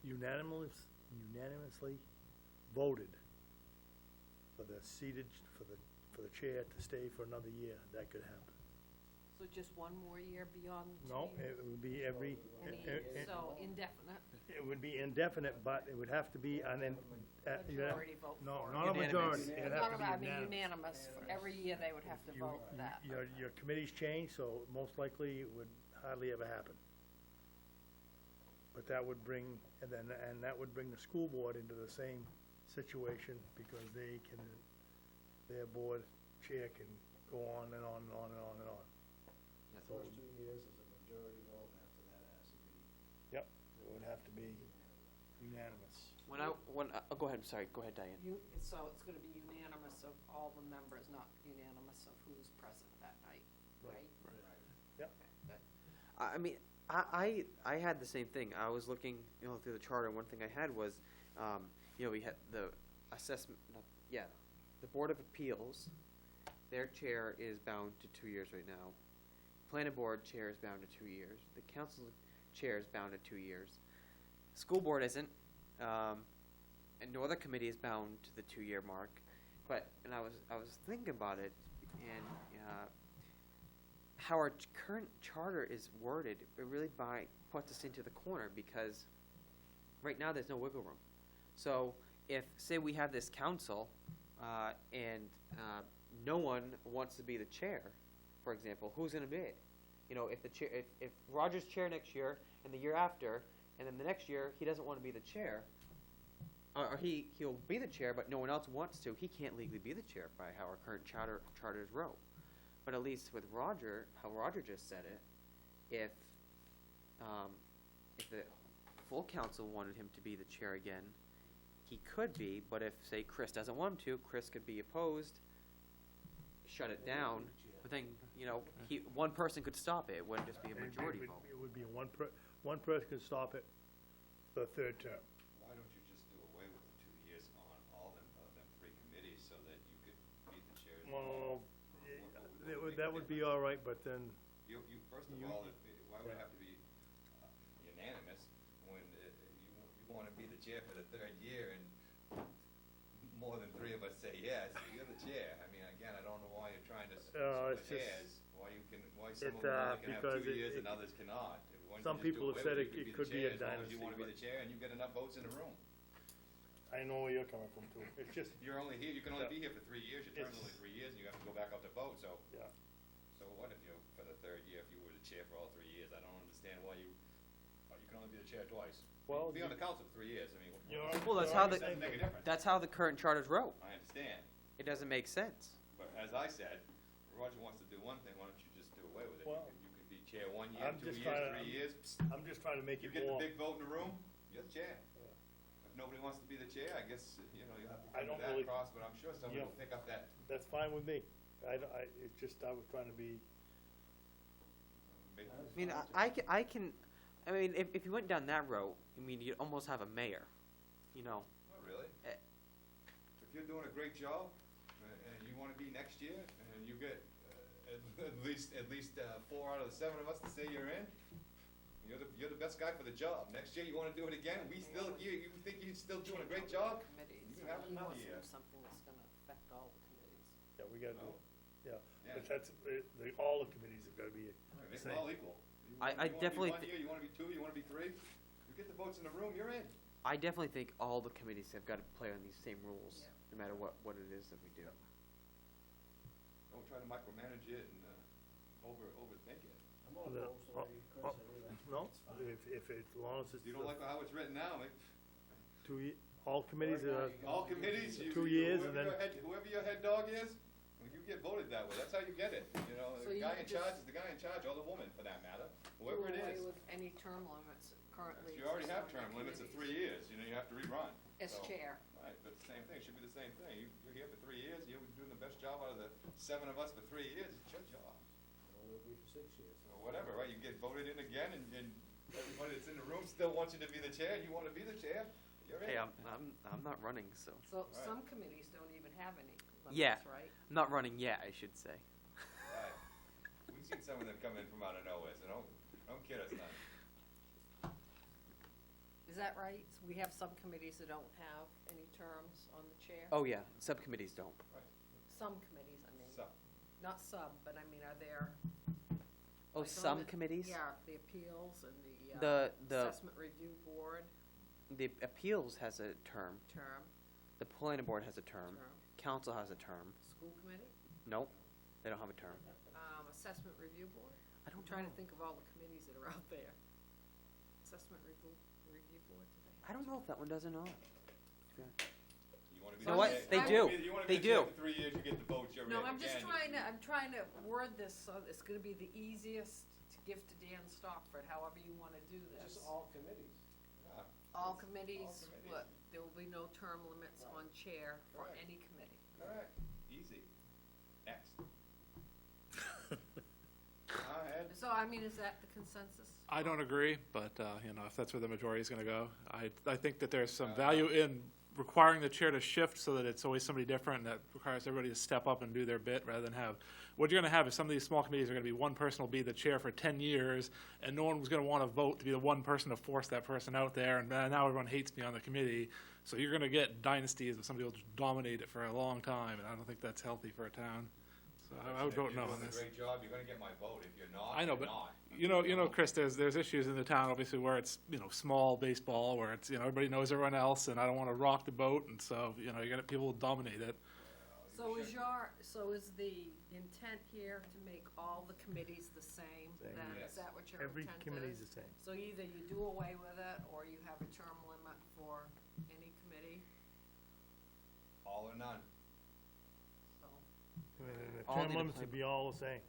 unanimously voted for the for the chair to stay for another year, that could happen. So just one more year beyond the 2 No, years? it would be every, So indefinite, it would be indefinite, but it would have to be majority vote no, for it. not a majority, Unanimous. it'd No, have no, to no, I be mean unanimous. unanimous, for every year they would have to You- vote for that. Your committees change, so most likely it would hardly ever happen. But that would bring, and that would bring the school board into the same situation, because their board chair can go on and on and on and on and on. So, First 2 years is a majority vote, after that it has to be. yep, it would have to be unanimous. Go ahead, I'm sorry, go ahead, Diane. So it's gonna be unanimous of all the members, not unanimous of who's present that night, right? Yep. I mean, I had the same thing. I was looking, through the charter, and one thing I had was, we had the assessment, the Board of Appeals, their chair is bound to 2 years right now. Planning Board chair is bound to 2 years. The council chair is bound to 2 years. School Board isn't, and no other committee is bound to the 2-year mark. And I was thinking about it, and how our current charter is worded, it really puts us into the corner, because right now there's no wiggle room. So if, say we have this council, and no one wants to be the chair, for example, who's gonna be it? If Roger's chair next year, and the year after, and then the next year, he doesn't wanna be the chair, or he'll be the chair, but no one else wants to, he can't legally be the chair by how our current charters wrote. But at least with Roger, how Roger just said it, if the full council wanted him to be the chair again, he could be, but if, say, Chris doesn't want him to, Chris could be opposed, shut it down, but then, one person could stop it, it wouldn't just be a majority vote. It would be one person could stop it for the third term. Why don't you just do away with the 2 years on all them 3 committees so that you could be the chair? Well, What that would be all right, but then, You, first of all, why would it have to be unanimous when you want to be the chair for the third year and more than 3 of us say yes, you're the chair. I mean, again, I don't know why you're trying to it's split just- hairs, why some of it, them can have because 2 it- years and it- others cannot. Why don't some you just do people have away said with it You could be a As long as you want to be dynasty, the chair and you get enough votes in the room. I know where you're coming from too. It's just, You're only here, you can only Yeah. be here for 3 years, your term's It's- only 3 years, and you have to go back out to vote, so. yeah. So what if for the third year, if you were the chair for all 3 years, I don't understand why you can only be the chair twice. Well, Be on the council for 3 years, I mean. You're- Well, that's you're how already the- saying Make a difference. That's how the current charters wrote. I understand, It doesn't make sense. but as I said, Roger wants to do one thing, why don't you just do away with it? Well, You can be chair 1 year, I'm 2 just years, trying to- 3 years, psst, I'm just trying to make you it get the more, big vote in the room, you're the chair. If nobody wants to be the chair, I guess, you'll have to I come don't to that really- cross, but I'm sure somebody Yeah. will pick up that, that's fine with me. It's just, I was trying to be, big. I mean, I mean, if you went down that road, I mean, you'd almost have a mayor, Not really. Eh. If you're doing a great job, and you wanna be next year, and you get, at least 4 out of the 7 of us to say you're in, you're the best guy for the job. Next year, you wanna do it again, you think you're still doing a great job? Committees, You so have he another wants to year. do something that's gonna affect all the committees. Yeah, we gotta do No. it, yeah. Yeah. But that's, all the committees have gotta be the It's same. all equal. I definitely You wanna be 1 year, you wanna be 2, you wanna be 3, you get the votes in the room, you're in. I definitely think all the committees have got to play on these same rules, Yeah. no matter what it is that we do. Don't try to micromanage it and, overthink it. I'm all The- opposed to what you, Chris, anyway. No, It's fine. if it's, as long as it's You don't like how it's written now, 2 all committees Right now, are, you all committees, 2 years and then, whoever your head dog is, well, you get voted that way, that's how you get it, you know, So the you guy in could charge just- is the guy in charge, or the woman for that matter, whoever it Do away is. with any term limits currently. You already have existing on term limits of committees. 3 years, you have to rerun. As So- chair. Right, but the same thing, it should be the same thing, you're here for 3 years, you're doing the best job out of the 7 of us for 3 years, it's your job. Well, it'll be for 6 years. Or whatever, right, you get voted in again, and everybody that's in the room still wants you to be the chair, and you wanna be the chair, you're in. Hey, I'm not running, so. So Right. some committees don't even have any Yeah. limits, right? I'm not running yet, I should say. Right. We've seen some of them come in from out of nowhere, so don't kid us none. Is that right? So we have some committees that don't have any terms on the chair? Oh, yeah, subcommittees don't. Some committees, I mean. So, Not sub, but I mean, are there? Oh, like on some the- committees? Yeah, the appeals and The assessment review board the appeals has a term, term, the planning board has a term, term, council has a term. school committee, Nope, they don't have a term. assessment review board? I don't I'm trying know. to think of all the committees that are out there. Assessment review board, do they have? I don't know if that one does or not. you wanna be You know the what? chair- They you wanna do. be- you wanna They be the chair do. for 3 years, you get the votes, you're in. No, I'm just Again, I'm trying to word this so it's gonna be the easiest to give to Dan Stockford, however you wanna do this. Just all committees. Yeah. All committees, committees. what, there will be no term limits on chair for Correct. any committee. Correct, easy. Next. Go ahead. So, I mean, is that the consensus? I don't agree, but, if that's where the majority is gonna go, I think that there's some value in requiring the chair to shift so that it's always somebody different, and that requires everybody to step up and do their bit, rather than have, what you're gonna have is some of these small committees are gonna be one person will be the chair for 10 years, and no one was gonna wanna vote to be the one person to force that person out there, and now everyone hates me on the committee. So you're gonna get dynasties of somebody will just dominate it for a long time, and I don't think that's healthy for a town. So I would vote no on If this. you're doing a great job, you're gonna get my vote, if you're not, I know, you're but not. you know, Chris, there's issues in the town, obviously, where it's, small baseball, where it's, everybody knows everyone else, and I don't wanna rock the boat, and so, you got people who dominate it. So is the intent here to make all the committees the same, Same. then? Yes. Is that what your every intent is? committee's the same. So either you do away with it, or you have a term limit for any committee, All or none. so, And the All term need to limits play- would be all the same.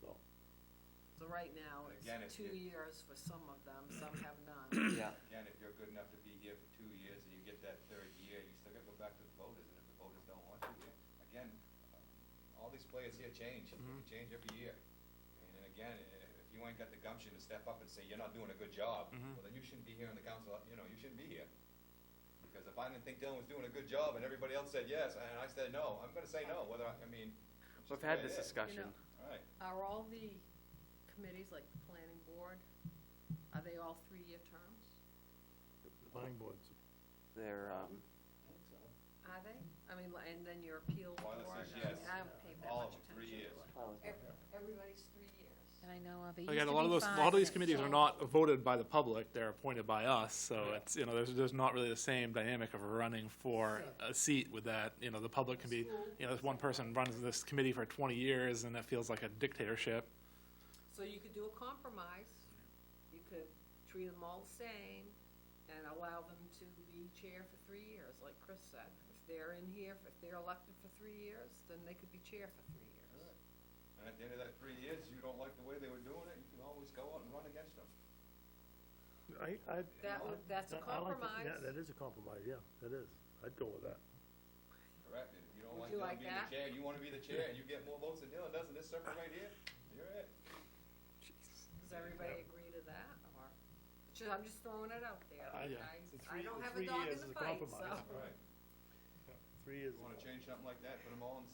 so right now, Again, it's if 2 you- years for some of them, some have none. Yeah. Again, if you're good enough to be here for 2 years and you get that 3rd year, you still gotta go back to the voters, and if the voters don't want you here, again, all these players here change, they can change every year. And again, if you ain't got the gumption to step up and say, you're not doing a good job, well, then you shouldn't be here in the council, you shouldn't be here. Because if I didn't think Dylan was doing a good job and everybody else said yes, and I said no, I'm gonna say no, whether, it's We've just the had way this it is. discussion. know, All right. Are all the committees, like the planning board, are they all 3-year terms? Planning boards. They're, I think so. Are they? I mean, and then your appeal board, Wireless says I mean, yes. I haven't paid that All much of them, attention 3 to years. it. Everybody's 3 years. And I know of, it used Again, to a lot be of 5. these committees are So- not voted by the public, they're appointed by us, so it's, there's not really the same dynamic of running for a seat with that, the public can be, this one person runs this committee for 20 years, and that feels like a dictatorship. So you could do a compromise, you could treat them all the same, and allow them to be chair for 3 years, like Chris said. If they're in here, if they're elected for 3 years, then they could be chair for 3 years. And at the end of that 3 years, you don't like the way they were doing it, you can always go out and run against them. That's a I like that. compromise. Yeah, that is a compromise, yeah, that is. I'd go with that. Correct, and if you don't Would like you Dylan like being that? the chair, you wanna be the chair, and you get more votes than Dylan does in this circle right here, you're it. Does everybody agree to that, or, I'm just throwing it out there. Yeah. I don't have a 3 dog in years the is a fight, compromise. so. Right. 3 years. You wanna change something like that, put them all in the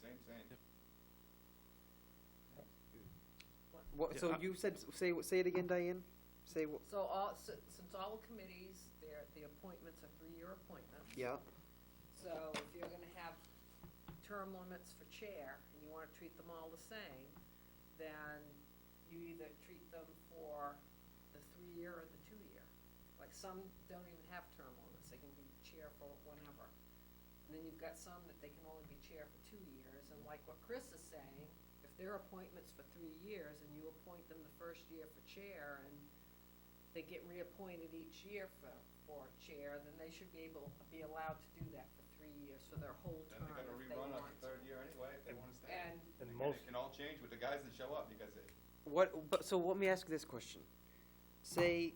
Same. What, so Yeah, you said, say it again, Diane? Say, So since all committees, the appointments are 3-year appointments. yeah, So if you're gonna have term limits for chair, and you wanna treat them all the same, then you either treat them for the 3-year or the 2-year. Like some don't even have term limits, they can be chair for whenever. And then you've got some that they can only be chair for 2 years, and like what Chris is saying, if they're appointments for 3 years and you appoint them the first year for chair and they get reappointed each year for chair, then they should be allowed to do that for 3 years for their whole Then term they're gonna if they rerun want on the third to. year anyway, if they wanna stay. And And Again, most, it can all change with the guys that show up, because they, so let me ask you this question. Say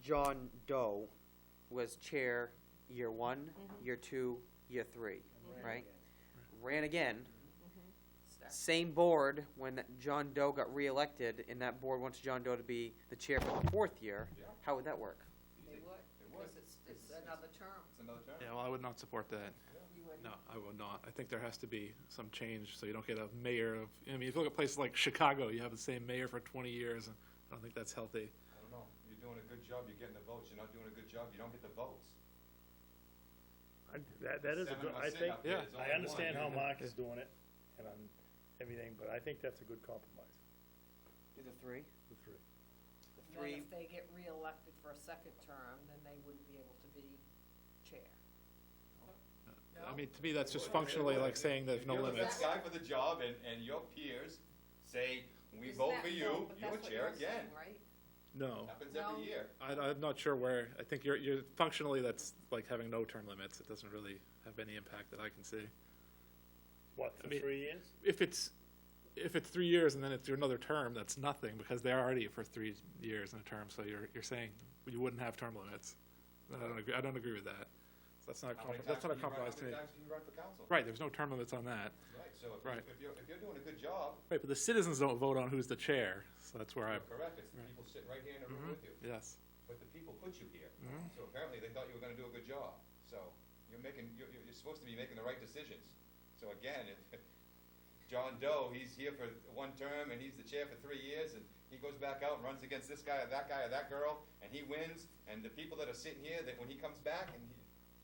John Doe was chair year 1, year 2, year 3, right? Ran again, same board, when John Doe got reelected, and that board wants John Doe to be the chair for the 4th year, Yeah. how would that work? they would, would. because it's another term. it's another term. Yeah, well, I would not support that. You would, No, I would not. I think there has to be some change, so you don't get a mayor of, I mean, if you look at places like Chicago, you have the same mayor for 20 years, and I don't think that's healthy. I don't know, you're doing a good job, you're getting the votes, you're not doing a good job, you don't get the votes. that is a Seven good, of us I sitting think, up there, Yeah. there's only I understand how one. Mark is doing it, and on everything, but I think that's a good compromise, Do the 3? the three. The and then 3, if they get reelected for a second term, then they wouldn't be able to be chair. I mean, to me, that's just functionally like saying there's no If you're the limits. best guy for the job, and your peers say, we Isn't vote that- for no, you, but you're that's what chair you're saying, again. right? No, Happens No. every year. I'm not sure where, I think you're functionally, that's like having no term limits. It doesn't really have any impact that I can see. What, I for mean- 3 years? If it's 3 years and then it's another term, that's nothing, because they're already for 3 years in a term, so you're saying you wouldn't have term limits. I don't agree with that. That's not, How many that's not a times can you run- compromise to me. How many times can you run for council? Right, there's no term limits on that. Right, so Right. if you're doing a good job, Right, but the citizens don't vote on who's the chair, so that's where I, you're correct, it's the right. people sitting right here in the room Mhm. with you. yes. But the people put you here, Mhm. so apparently they thought you were gonna do a good job. So you're supposed to be making the right decisions. So again, if John Doe, he's here for 1 term and he's the chair for 3 years, and he goes back out and runs against this guy or that girl, and he wins, and the people that are sitting here, that when he comes back and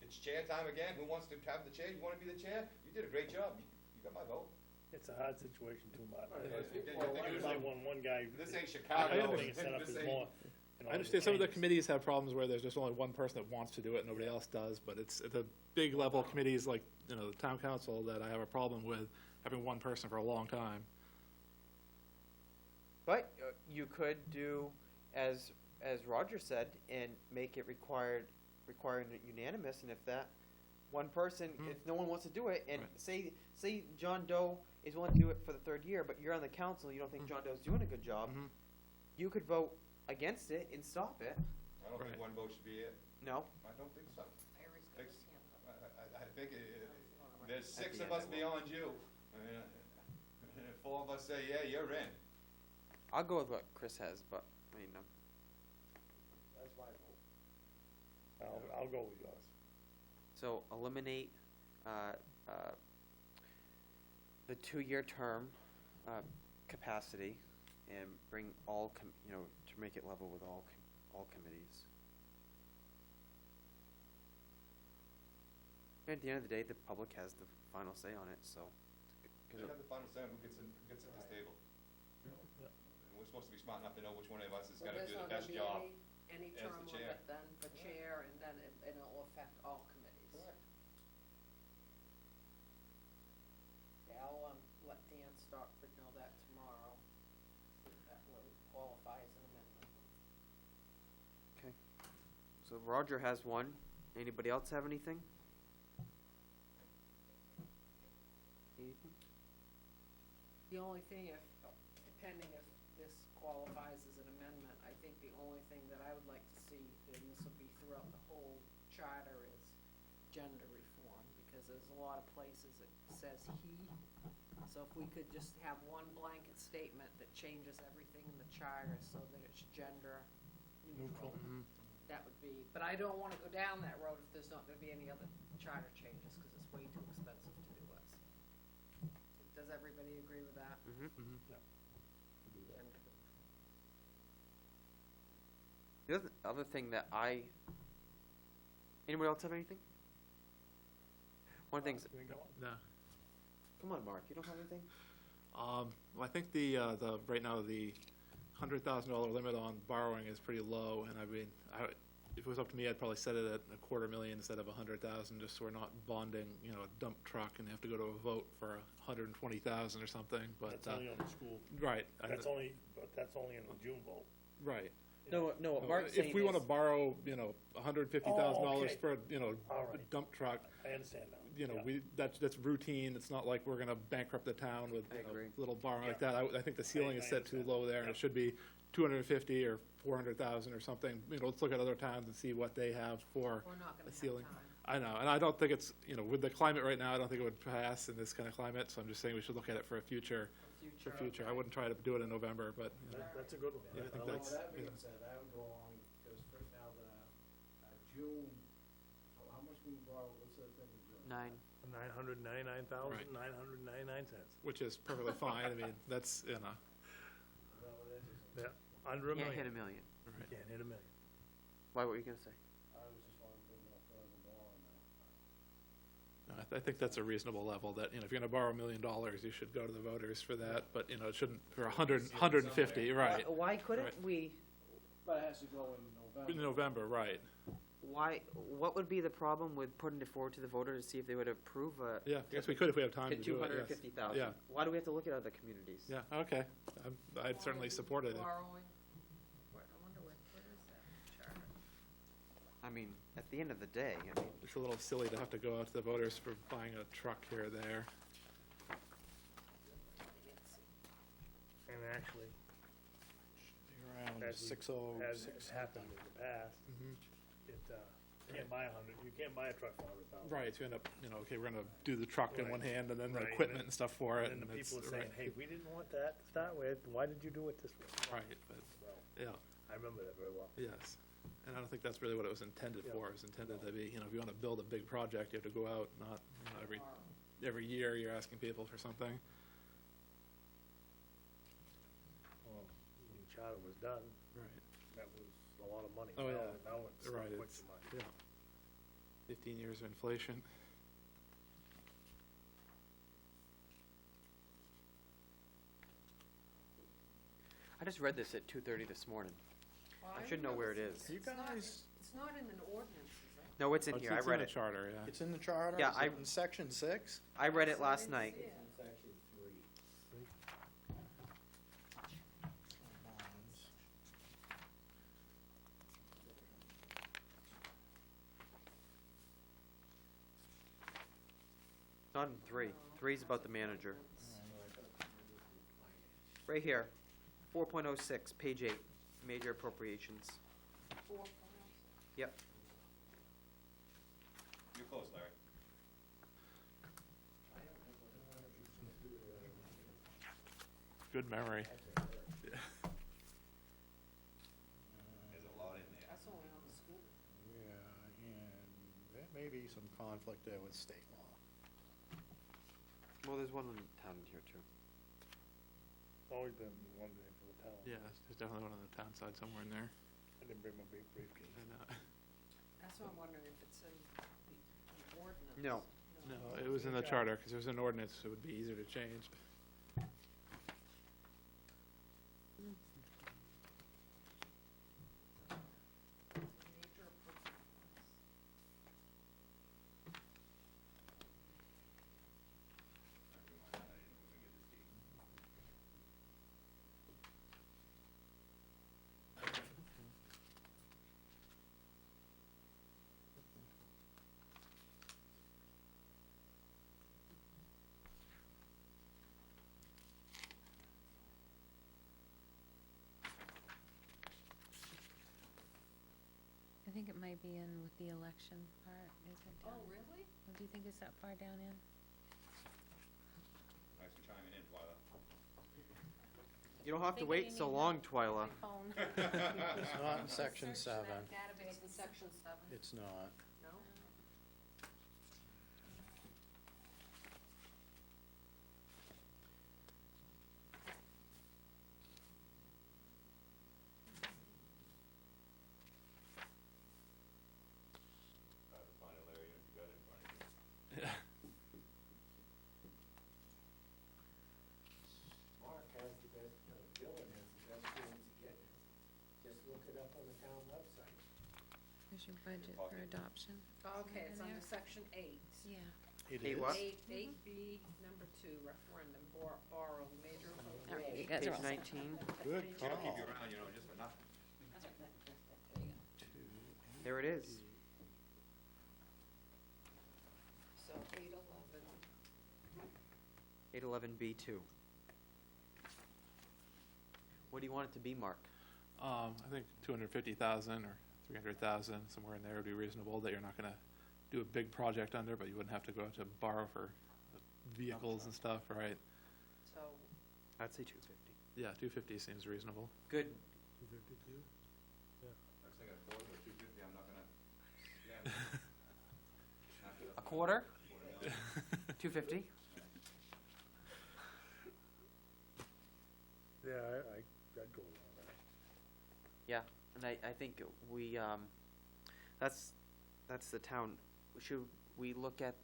it's chair time again, who wants to have the chair? You wanna be the chair? You did a great job, you got my vote. It's a hard situation too, Mark. Right, It's you think like it was- one guy, This ain't I Chicago. don't think it's set up This as ain't- more, you know, I understand some of the changes. committees have problems where there's just only one person that wants to do it and nobody else does, but it's the big level committees like, the town council that I have a problem with having one person for a long time. but you could do, as Roger said, and make it requiring it unanimous, and if that one person, Hmm. if no one wants to do it, and Right. say John Doe is willing to do it for the 3rd year, but you're on the council, you don't think Mhm. John Doe's doing a good job, Mhm. you could vote against it and stop it. I don't think Right. one vote should be it. No? I don't think so. Larry's got his hand up. I think there's At 6 the of end us I will. beyond you, and if 4 of us say, yeah, you're in. I'll go with what Chris has, but, That's my vote. I'll go with yours. so eliminate, the 2-year term, capacity, and bring all, to make it level with all committees. At the end of the day, the public has the final say on it, so. They have the final say on who gets at this table. Yeah. And we're supposed to be smart enough to know which one of us is So gonna there's do the not best gonna be job. any as term the chair. limit then for chair, and then it'll affect all committees. Correct. Yeah, I'll, let Dan Stockford know that tomorrow, see if that will qualify as an amendment. So Roger has one. Anybody else have anything? Anything? The only thing, depending if this qualifies as an amendment, I think the only thing that I would like to see, and this will be throughout the whole charter, is gender reform, because there's a lot of places it says he. So if we could just have one blanket statement that changes everything in the charter so that it's gender neutral, that would be, but I don't wanna go down that road if there's not gonna be any other charter changes, cause it's way too expensive to do us. agree with that. Mm-hmm. And The other thing that anybody else have anything? One of the things, No. come on, Mark, you don't have anything? Well, I think the right now, the $100,000 limit on borrowing is pretty low, and I mean, if it was up to me, I'd probably set it at $250,000 instead of $100,000, just so we're not bonding, you know, a dump truck and have to go to a vote for $120,000 or something, but, That's only on the school, right. but that's only in the June vote. Right. No, what Mark's saying If we wanna is- borrow, you know, $150,000 for, you know, All a right. dump truck, I understand now. you know, Yeah. that's routine, it's not like we're gonna bankrupt the town with, I you know, agree. little borrowing like Yeah. that. I think the ceiling is I set too understand. low there, and Yeah. it should be 250 or 400,000 or something. You know, let's look at other towns and see what they have for we're not a gonna have ceiling. time. I know, and I don't think it's, you know, with the climate right now, I don't think it would pass in this kind of climate, so I'm just saying we should look at it for a future, for future. I wouldn't try to do it in November, but, you know. That's a good one. Yeah, I think like that's- That you being know. said, I would go along, because right now June, how much can we borrow, what's the thing in June? 999,999 cents. Which is perfectly fine, I mean, that's, you know, Is that what it is? Yeah, under a Can't hit million. a million. You can't hit a million. Why, what were you gonna say? I was just wanting to know if I was borrowing now. I think that's a reasonable level, that, you know, if you're gonna borrow $1 million, you should go to the voters for that, but, you know, it shouldn't, for 150, right. Why couldn't Right. we, But it has to go in November. In November, right. what would be the problem with putting it forward to the voter to see if they would approve Yeah, I guess we could if we have time to to do it, yes. 250,000? Yeah. Why do we have to look at other communities? Yeah, okay. I'd certainly support it. Borrowing, I wonder where is that charter? I mean, at the end of the day, I mean, It's a little silly to have to go out to the voters for buying a truck here or there. And actually, Around as it's happened in the past, Mhm. you can't buy you can't buy a truck for $100,000. Right, so you end up, you know, okay, we're gonna do the truck in Right. one hand and then the Right, and equipment then- and stuff for it. And then the it's- people are saying, right. hey, we didn't want that to start with, why did you do it this way? Right, but, Well, yeah, I remember that very well. yes. And I don't think that's really what it was intended Yeah. for. It was intended to be, you know, if you wanna build a big project, you have to go out, not, you know, every year you're asking people for something. Well, when the charter was done, Right. that was a lot of money. Oh, Now- yeah. Now it's not Right, quite it's, so much. yeah. 15 years of inflation. I just read this at 2:30 this morning. Well, I should know where it remember is. seeing You It's not- guys- It's not in an ordinance, is it? No, it's in Oh, here, I it's read in it. the charter, yeah. It's in the charter? Yeah, Is I- it in section 6? I read it So last didn't night. see it. It's actually 3. Not in 3. 3 is about the manager. Right here, 4.06, page 8, major appropriations. 4.06. Yep. You're close, Larry. Good memory. There's a lot in there. That's only on the school. Yeah, and there may be some conflict there with state law. Well, there's one in town in here, too. Always been one thing for the town. Yeah, there's definitely one on the town side somewhere in there. I didn't bring my big briefcase. And, That's what I'm wondering if it's in the ordinance. No. no, it was in the charter, because it was an ordinance, so it would be easier to change. Major appropriations. I think it might be in with the election part, is it Oh, down? really? Or do you think it's that far down in? Thanks for chiming in, Twyla. You don't have to Think wait you so need long, Twyla. My phone. It's not in section Search 7. that database in section 7, It's not. no? up on the town website. There's your budget for adoption. Okay, it's in under there? section 8. Yeah. It Hey, is? what? 8B, number 2, referendum, borrow, major All right, you appropriation. guys are Page all set. 19, Good They don't keep call. you around, just for nothing. there it is. So 811. 811B2. What do you want it to be, Mark? I think 250,000 or 300,000, somewhere in there would be reasonable, that you're not gonna do a big project under, but you wouldn't have to go out to borrow for vehicles and stuff, right? So I'd say 250. Yeah, 250 seems reasonable. Good. 252? I was thinking a quarter, but 250, I'm not gonna, yeah. A quarter? 250? Yeah, I'd go along with that. Yeah, and I think we, that's the town. Should we look at,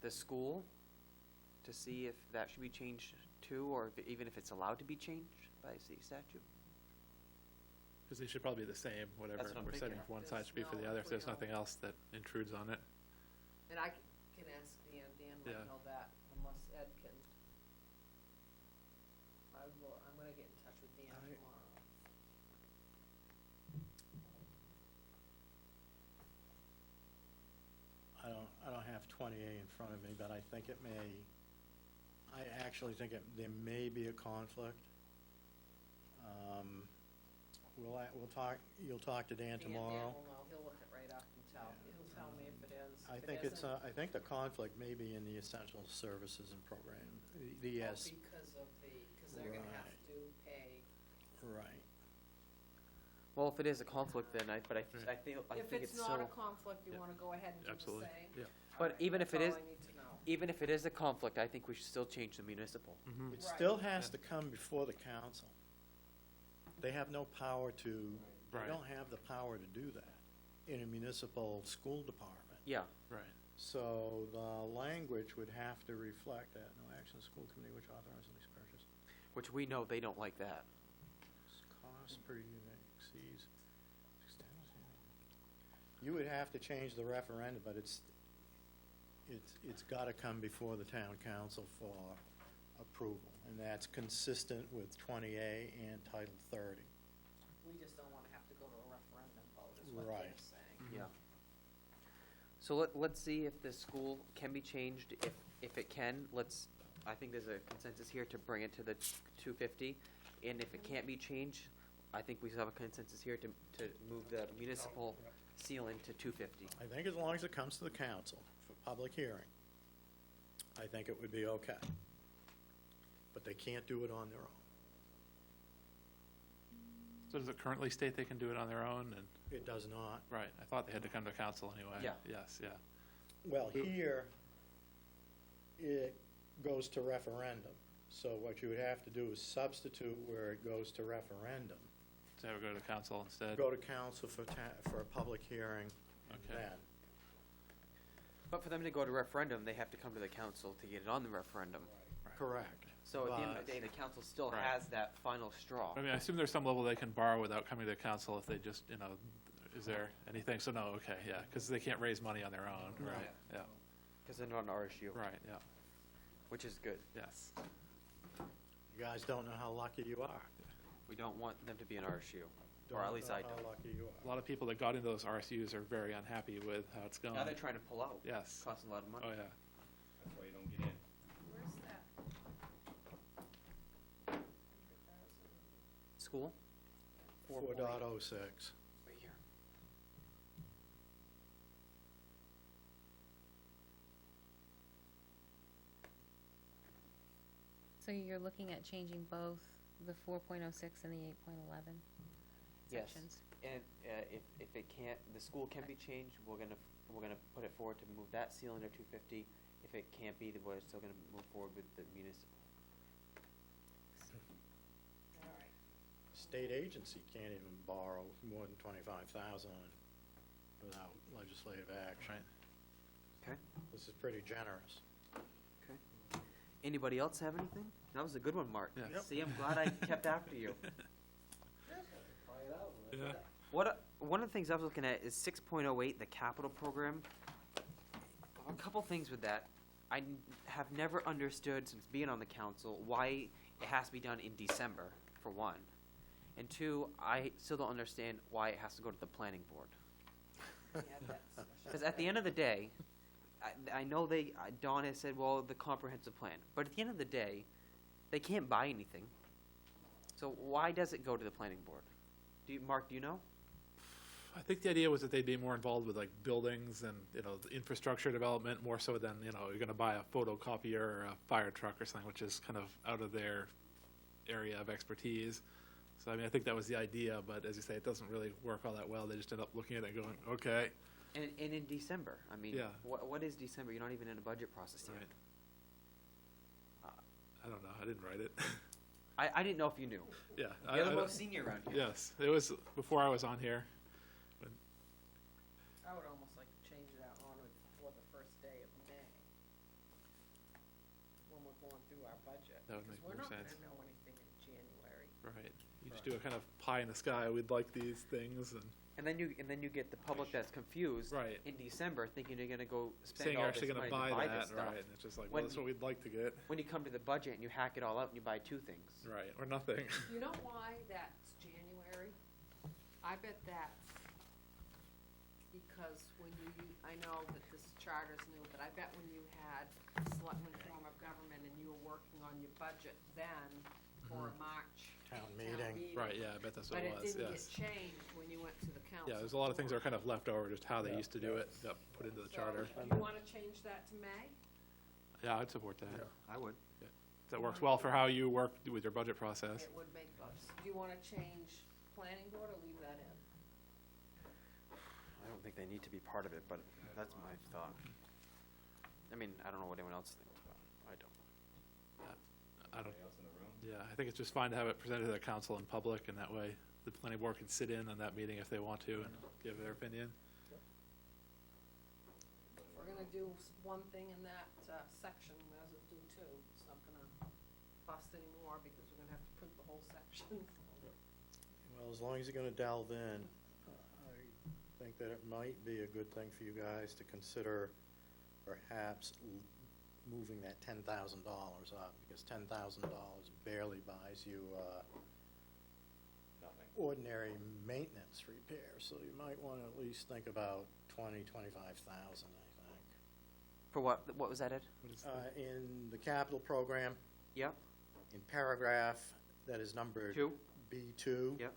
the school to see if that should be changed too, or if, even if it's allowed to be changed by state statute? Because they should probably be the same, whatever That's what I'm we're setting thinking. for one There's side should be for the no other, if there's clear- nothing else that intrudes on it. And I can ask Dan, might Yeah. know that, unless Ed can. I'm gonna get in touch with Dan I- tomorrow. I don't have 20A in front of me, but I think it may, I actually think there may be a conflict. We'll talk, you'll talk to Dan Dan tomorrow. will know, he'll look it right up and tell, he'll tell me if it is. I If it think it's, isn't, I think the conflict may be in the essential services and program, the oh, ES, because they're gonna have Right. to pay. right. Well, if it is a conflict, then I think If it's it's not a still. conflict, you Yeah. wanna go ahead and do the Absolutely, same? yeah. But Alright, even if it that's is- all I need to know. Even if it is a conflict, I think we should still change the municipal. Mm-hmm. It Right. still has to come before the council. They have no power to, they Right. don't have the power to do that in a municipal school department. Yeah, Right. So the language would have to reflect that, no action, school committee which authorizes lease purchase. which we know they don't like that. Cost per unit exceeds. You would have to change the referendum, but it's gotta come before the town council for approval. And that's consistent with 20A and Title 30. We just don't wanna have to go to a referendum vote, is what they're Right. saying. Yeah. So let's see if the school can be changed. If it can, I think there's a consensus here to bring it to the 250. And if it can't be changed, I think we have a consensus here to move the municipal ceiling to 250. I think as long as it comes to the council for public hearing, I think it would be okay. But they can't do it on their own. So does it currently state they can do it on their own? And, It does not. right, I thought they had to come to council anyway. Yeah. Yes, yeah. Well, here, it goes to referendum. So what you would have to do is substitute where it goes to referendum. So we go to council instead? Go to council for a public hearing Okay. then. But for them to go to referendum, they have to come to the council to get it on the referendum. Correct. So at the end of the But- day, the council still Right. has that final straw. I mean, I assume there's some level they can borrow without coming to council if they just, is there anything? So no, okay, yeah, because they can't raise money on their own, right? Yeah, Because they're not an RSU. right, yeah, Which is good. yes. You guys don't know how lucky you are. We don't want them to be an RSU, Don't or at least know I how don't. lucky you A are. lot of people that got into those RSUs are very unhappy with how it's going. Now they're trying to pull out. Yes. Costing a lot of money. Oh, yeah. That's why you don't get in. Where's that? School? 4.06. Right here. So you're looking at changing both the 4.06 and the 8.11 Yes. sections? And if it can't, the school can be changed, we're gonna put it forward to move that ceiling to 250. If it can't be, then we're still gonna move forward with the municipal. All right. State agency can't even borrow more than 25,000 without legislative action. Right. Okay. This is pretty generous. Okay. Anybody else have anything? That was a good one, Mark. Yeah. See, I'm glad I kept after you. it out. and Yeah. that's it. One of the things I was looking at is 6.08, the capital program. A couple things with that. Have never understood, since being on the council, why it has to be done in December, for one. And two, I still don't understand why it has to go to the planning board. Because at the end of the day, I know Dawn has said, well, the comprehensive plan, but at the end of the day, they can't buy anything. So why does it go to the planning board? Mark, do you know? I think the idea was that they'd be more involved with like buildings and, the infrastructure development more so than, you're gonna buy a photocopier or a fire truck or something, which is kind of out of their area of expertise. So, I think that was the idea, but as you say, it doesn't really work all that well. They just end up looking at it and going, okay. And in December, Yeah. what is December? You're not even in a budget process yet. Right. I don't know. I didn't write it. I didn't know if you knew. Yeah. You're the most senior around here. Yes, it was before I was on here. I would almost like to change that on it for the first day of May, when we're going through our budget. That would make more Because we're sense. not gonna know anything in January. Right. You just do a kind of pie in the sky. We'd like these things And then you get the public that's confused Right. in December, thinking you're gonna go spend saying all you're this actually money going to to buy buy this that, stuff. right? And it's just like, When well, that's what we'd like to get, When you come to the budget and you hack it all out and you buy two things. right? Or nothing. You know why that's January? I bet that's because when I know that this charter's new, but I bet when you had selectmen form of government and you were working on your budget then for a March Town meeting. Right, yeah, I bet that's what But it it was, didn't get yes. changed when you went to the council. Yeah, there's a lot of things that are kind of left over, just how they Yeah. used to do it, got put into the charter. So, do you wanna change that to May? Yeah, I'd support that. Yeah. I would. That works well for how you work with your budget process. It would make us. Do you wanna change planning board or leave that in? I don't think they need to be part of it, but that's my thought. I mean, I don't know what anyone else thinks, but I don't. I don't, Anybody else in the room? yeah, I think it's just fine to have it presented to the council in public, and that way the planning board can sit in on that meeting if they want to and give their opinion. If we're gonna do one thing in that, section, we might as well do two. It's not gonna cost any more because we're gonna have to print the whole section. Well, as long as you're gonna delve in, I think that it might be a good thing for you guys to consider perhaps moving that $10,000 up, because $10,000 barely buys you, Nothing. ordinary maintenance repair, so you might wanna at least think about 25,000, I think. For what was that, Ed? What is In the capital program, Yep, in paragraph that is numbered two, B2. yep.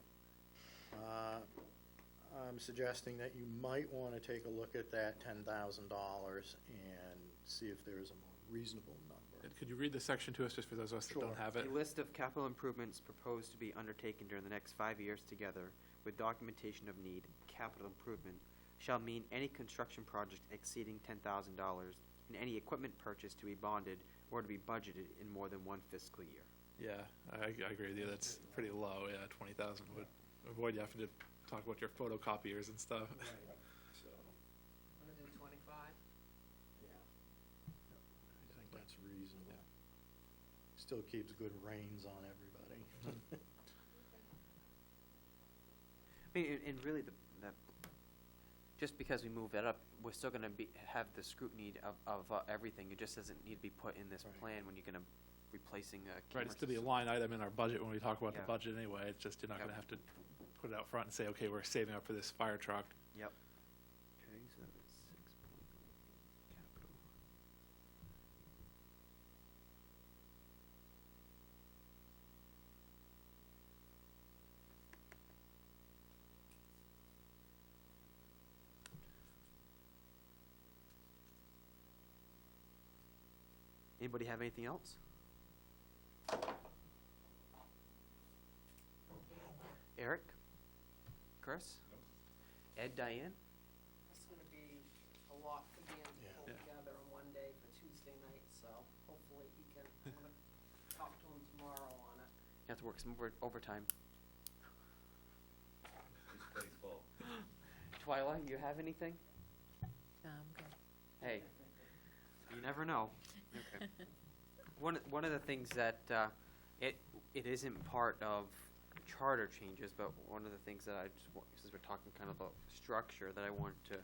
I'm suggesting that you might want to take a look at that $10,000 and see if there's a more reasonable number. And could you read the section to us, just for those of us that Sure. don't have it? A list of capital improvements proposed to be undertaken during the next 5 years together with documentation of need, capital improvement, shall mean any construction project exceeding $10,000 and any equipment purchase to be bonded or to be budgeted in more than one fiscal year. Yeah, I agree with you. That's pretty low. Yeah, 20,000 would avoid you having to talk about your photocopiers and stuff. So, Wanna do 25? yeah. I think that's reasonable. Still keeps good reins on everybody. I mean, and really, just because we move that up, we're still gonna have the scrutiny of everything. It just doesn't need to be put in this Right. plan when you're gonna replacing a Right, camera it's to be a system. line item in our budget when we talk about the Yeah. budget anyway. It's just, you're not Yep. gonna have to put it out front and say, okay, we're saving up for this fire truck. Yep. Okay, so that's 6.8 capital. Anybody have anything else? Eric? Chris? Ed, Diane? It's gonna be a lot for Dan to Yeah. pull Yeah. together in one day for Tuesday night, so hopefully he can, I'm gonna talk to him tomorrow on it. You have to work some overtime. His plate's full. Twyla, you have anything? Good. Hey, you never know. One of the things that it isn't part of charter changes, but one of the things that I just, since we're talking kind of about structure, that I wanted to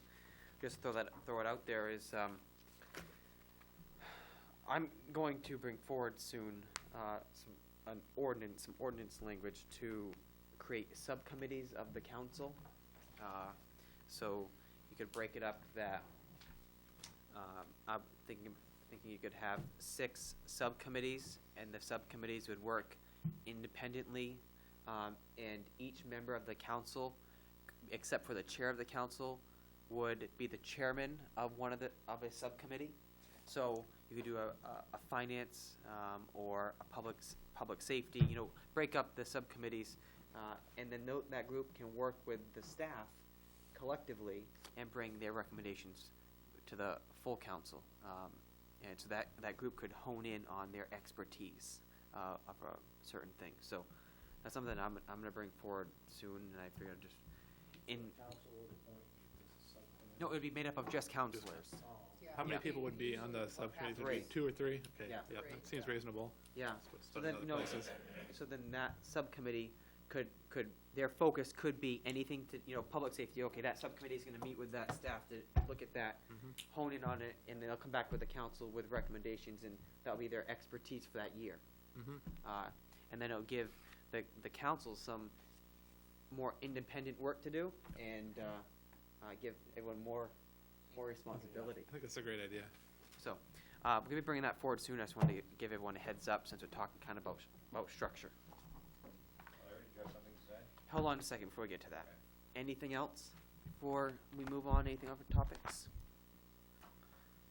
just throw it out there is, I'm going to bring forward soon, some ordinance language to create subcommittees of the council. So you could break it up that, I'm thinking you could have 6 subcommittees, and the subcommittees would work independently, and each member of the council, except for the chair of the council, would be the chairman of of a subcommittee. So you could do a finance, or a public safety, break up the subcommittees, and then that group can work with the staff collectively and bring their recommendations to the full council. And so that group could hone in on their expertise of a certain thing. So that's something that I'm going to bring forward soon, and I figured just Council would appoint this subcommittee. no, it would be made up of just counselors. Oh, Yeah. How many Yeah. people would be on the subcommittees? Would it be 2 or 3? Okay, Yeah. yeah, Three. that seems reasonable. Yeah. That's what's So done in then, other places. so then that subcommittee could their focus could be anything to, public safety. Okay, that subcommittee is going to meet with that staff to look at that, hone in on it, and then they'll come back with the council with recommendations, and that'll be their expertise for that year. And then it'll give the council some more independent work to do, and give everyone more responsibility. I think that's a great idea. So, we're going to be bringing that forward soon. I just wanted to give everyone a heads up since we're talking kind of about structure. Larry, do you have something to say? Hold on a second before we get to that. Anything else before we move on? Anything other topics?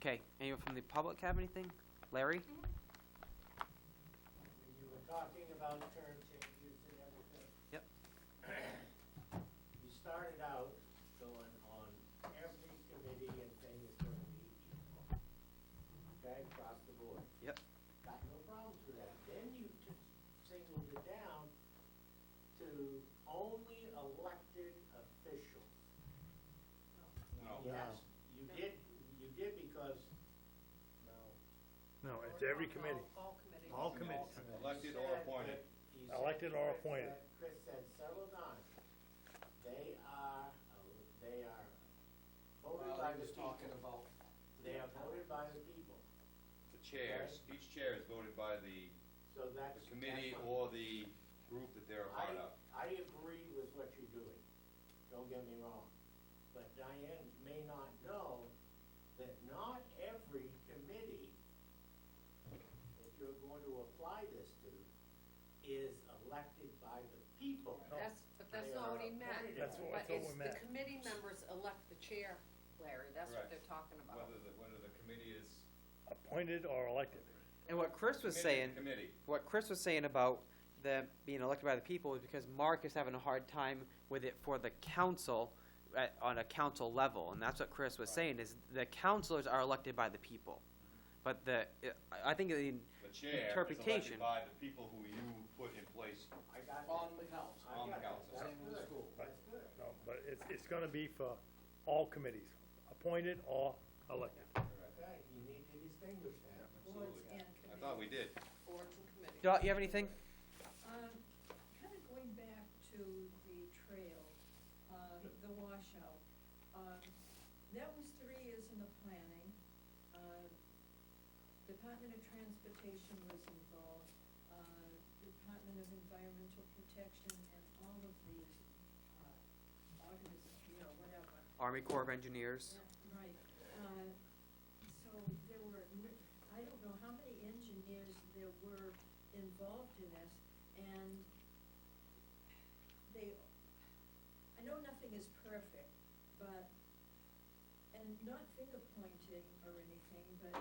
Okay, anyone from the public have anything? Larry? When you were talking about term changes and everything. Yep. You started out going on every committee and thing is gonna be equal. Okay, across the board. Yep. Got no problems with that. Then you singled it down to only elected officials. No. Yes, you did because, no. No, it's every committee. All committees. All committees. Elected You or said appointed. that- you said- Elected or appointed. Chris said several times, they are voted by the people. They are voted by the people, The chairs, each chair is voted by the so that's. committee that's fine. or the group that they're a part of. I agree with what you're doing, don't get me wrong. But Diane may not know that not every committee that you're going to apply this to is elected by the people. But that's They not are what he meant. appointed. That's what But we it's the meant. committee members elect the chair, Larry, that's what Correct. they're talking about. Whether the committee is. Appointed or elected. And what Chris was saying, Committee. what Chris was saying about them being elected by the people is because Mark is having a hard time with it for the council on a council level, and that's what Chris was saying is the councilors are elected by the people, but I think in The chair is interpretation. elected by the people who you put in place. I got On the council. I On the got that. council. That's Same with the good. school. That's good. No, but it's gonna be for all committees, appointed or elected. Okay, you need to distinguish that. Boards and I thought we did. Boards and committees. Dot, you have anything? Kind of going back to the trail, the washout. That was 3 years in the planning. Department of Transportation was involved, Department of Environmental Protection, and all of the, whatever. Army Corps of Engineers. Yeah, right. So there were, I don't know how many engineers there were involved in this, and I know nothing is perfect, but, and not finger pointing or anything, but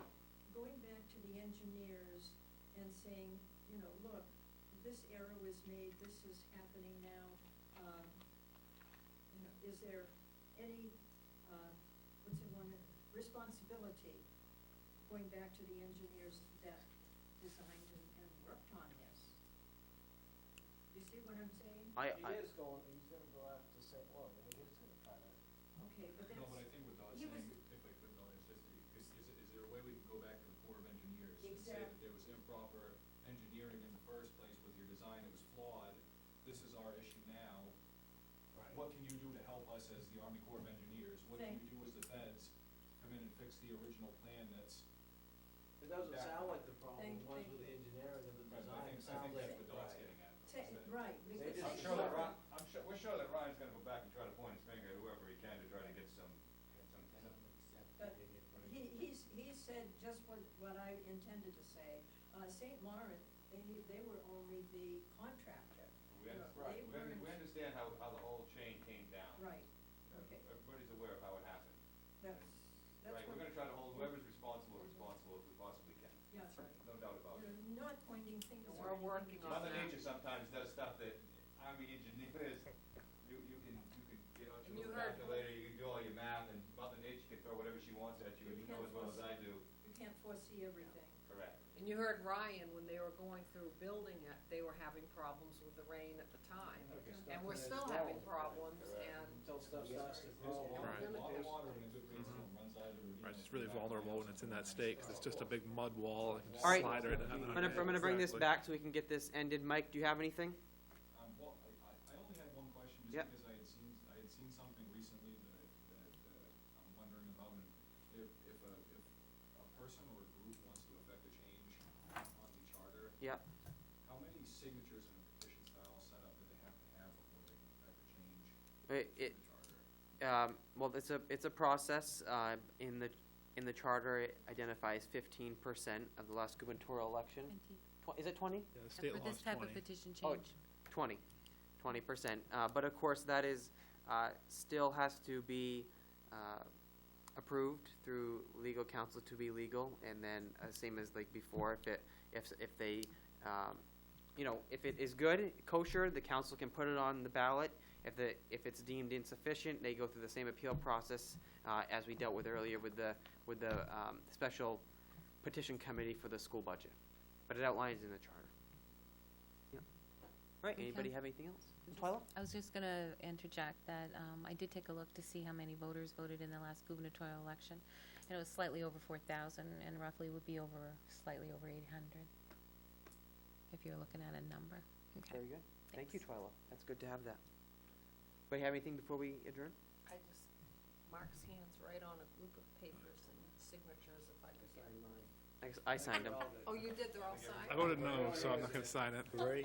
going back to the engineers and saying, look, this error was made, this is happening now, is there any, responsibility going back to the engineers that designed and worked on this? You see what I'm saying? He's gonna go after St. Laurent, I mean, he's gonna kind of. Okay, but that's. No, but I think what Don's he saying, was- if I could, Don, is just, is there a way we can go back to the Corps of Engineers and say that Exactly. there was improper engineering in the first place with your design, it was flawed, this is our issue now. What can you do to help us as the Army Corps of Engineers? What can you do as the feds? Come in and fix the original plan that's. It doesn't Yeah. sound like the problem Thank- was thank with the you. engineering and the I design. think, It I sounds think that's like- what Doc's right. getting at. Right, because. just I'm sure that we're sure that Ryan's gonna go back and try to point his finger at whoever he can to try to get some. But he said just what I intended to say. St. Lawrence, they were only the contractor. We You know, understand, they weren't- we understand how the whole chain came down. Right, okay, Everybody's aware of how it happened. that's Right, we're what, gonna try to hold whoever's responsible if we possibly can. yeah, No doubt about it. you're not pointing fingers And or we're anything. working on Mother that. Nature sometimes does stuff that Army engineers, you can get on And your you heard- calculator, you can do all your math, and Mother Nature can throw whatever she wants at you, and you know as well as I do. You can't foresee everything. Correct. And you heard Ryan, when they were going through building it, they were having problems with the rain at the time. And we're still having problems, and Until stuff starts to There's a grow. lot, Right. a lot of water in a good rainstorm runs out of the ravine. Right, it's really vulnerable when it's in that state, because it's just a big mud wall, and just All right. slide right down. I'm gonna bring this back so we can get this ended. Mike, do you have anything? Well, I only had one question, just Yep. because I had seen something recently that I'm wondering about, and if a person or a group wants to affect a change on the charter, Yep. how many signatures in a petition style setup do they have to have before they can affect a change It, in the charter? well, it's a process, in the charter, it identifies 15% of the last gubernatorial election. Is it 20? Yeah, the state For law this is type of 20. petition Oh, change. 20%. But of course, that is, still has to be, approved through legal counsel to be legal, and then, same as like before, if they, if it is good, kosher, the council can put it on the ballot. If it's deemed insufficient, they go through the same appeal process, as we dealt with earlier with the special petition committee for the school budget. But it outlines in the charter. Yep. All right, anybody Okay. have anything else? Twyla? I was just gonna interject that, I did take a look to see how many voters voted in the last gubernatorial election. And it was slightly over 4,000 and roughly would be slightly over 800. If you're looking at a number. Okay. Very good. Thank you, Thanks. Twyla. That's good to have that. Anybody have anything before we adjourn? I just, Mark's hands right on a group of papers and signatures if I could get. I signed them. Oh, you did, they're all signed? I voted no, so I'm not gonna sign it. Great.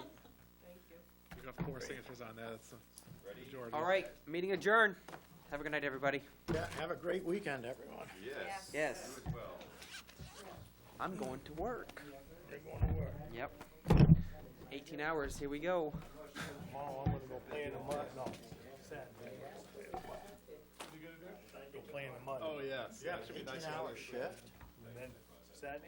Thank you. You got 4 signatures on that, that's a majority. All right, meeting adjourned. Have a good night, everybody. Yeah, have a great weekend, everyone. Yes. Yes. You as well. I'm going to work. They're going to work. Yep. 18 hours, here we go. Tomorrow I'm gonna go play in the mud, no, Saturday. Go play in the mud. Oh, yes. Yeah, 18-hour shift. And then Saturday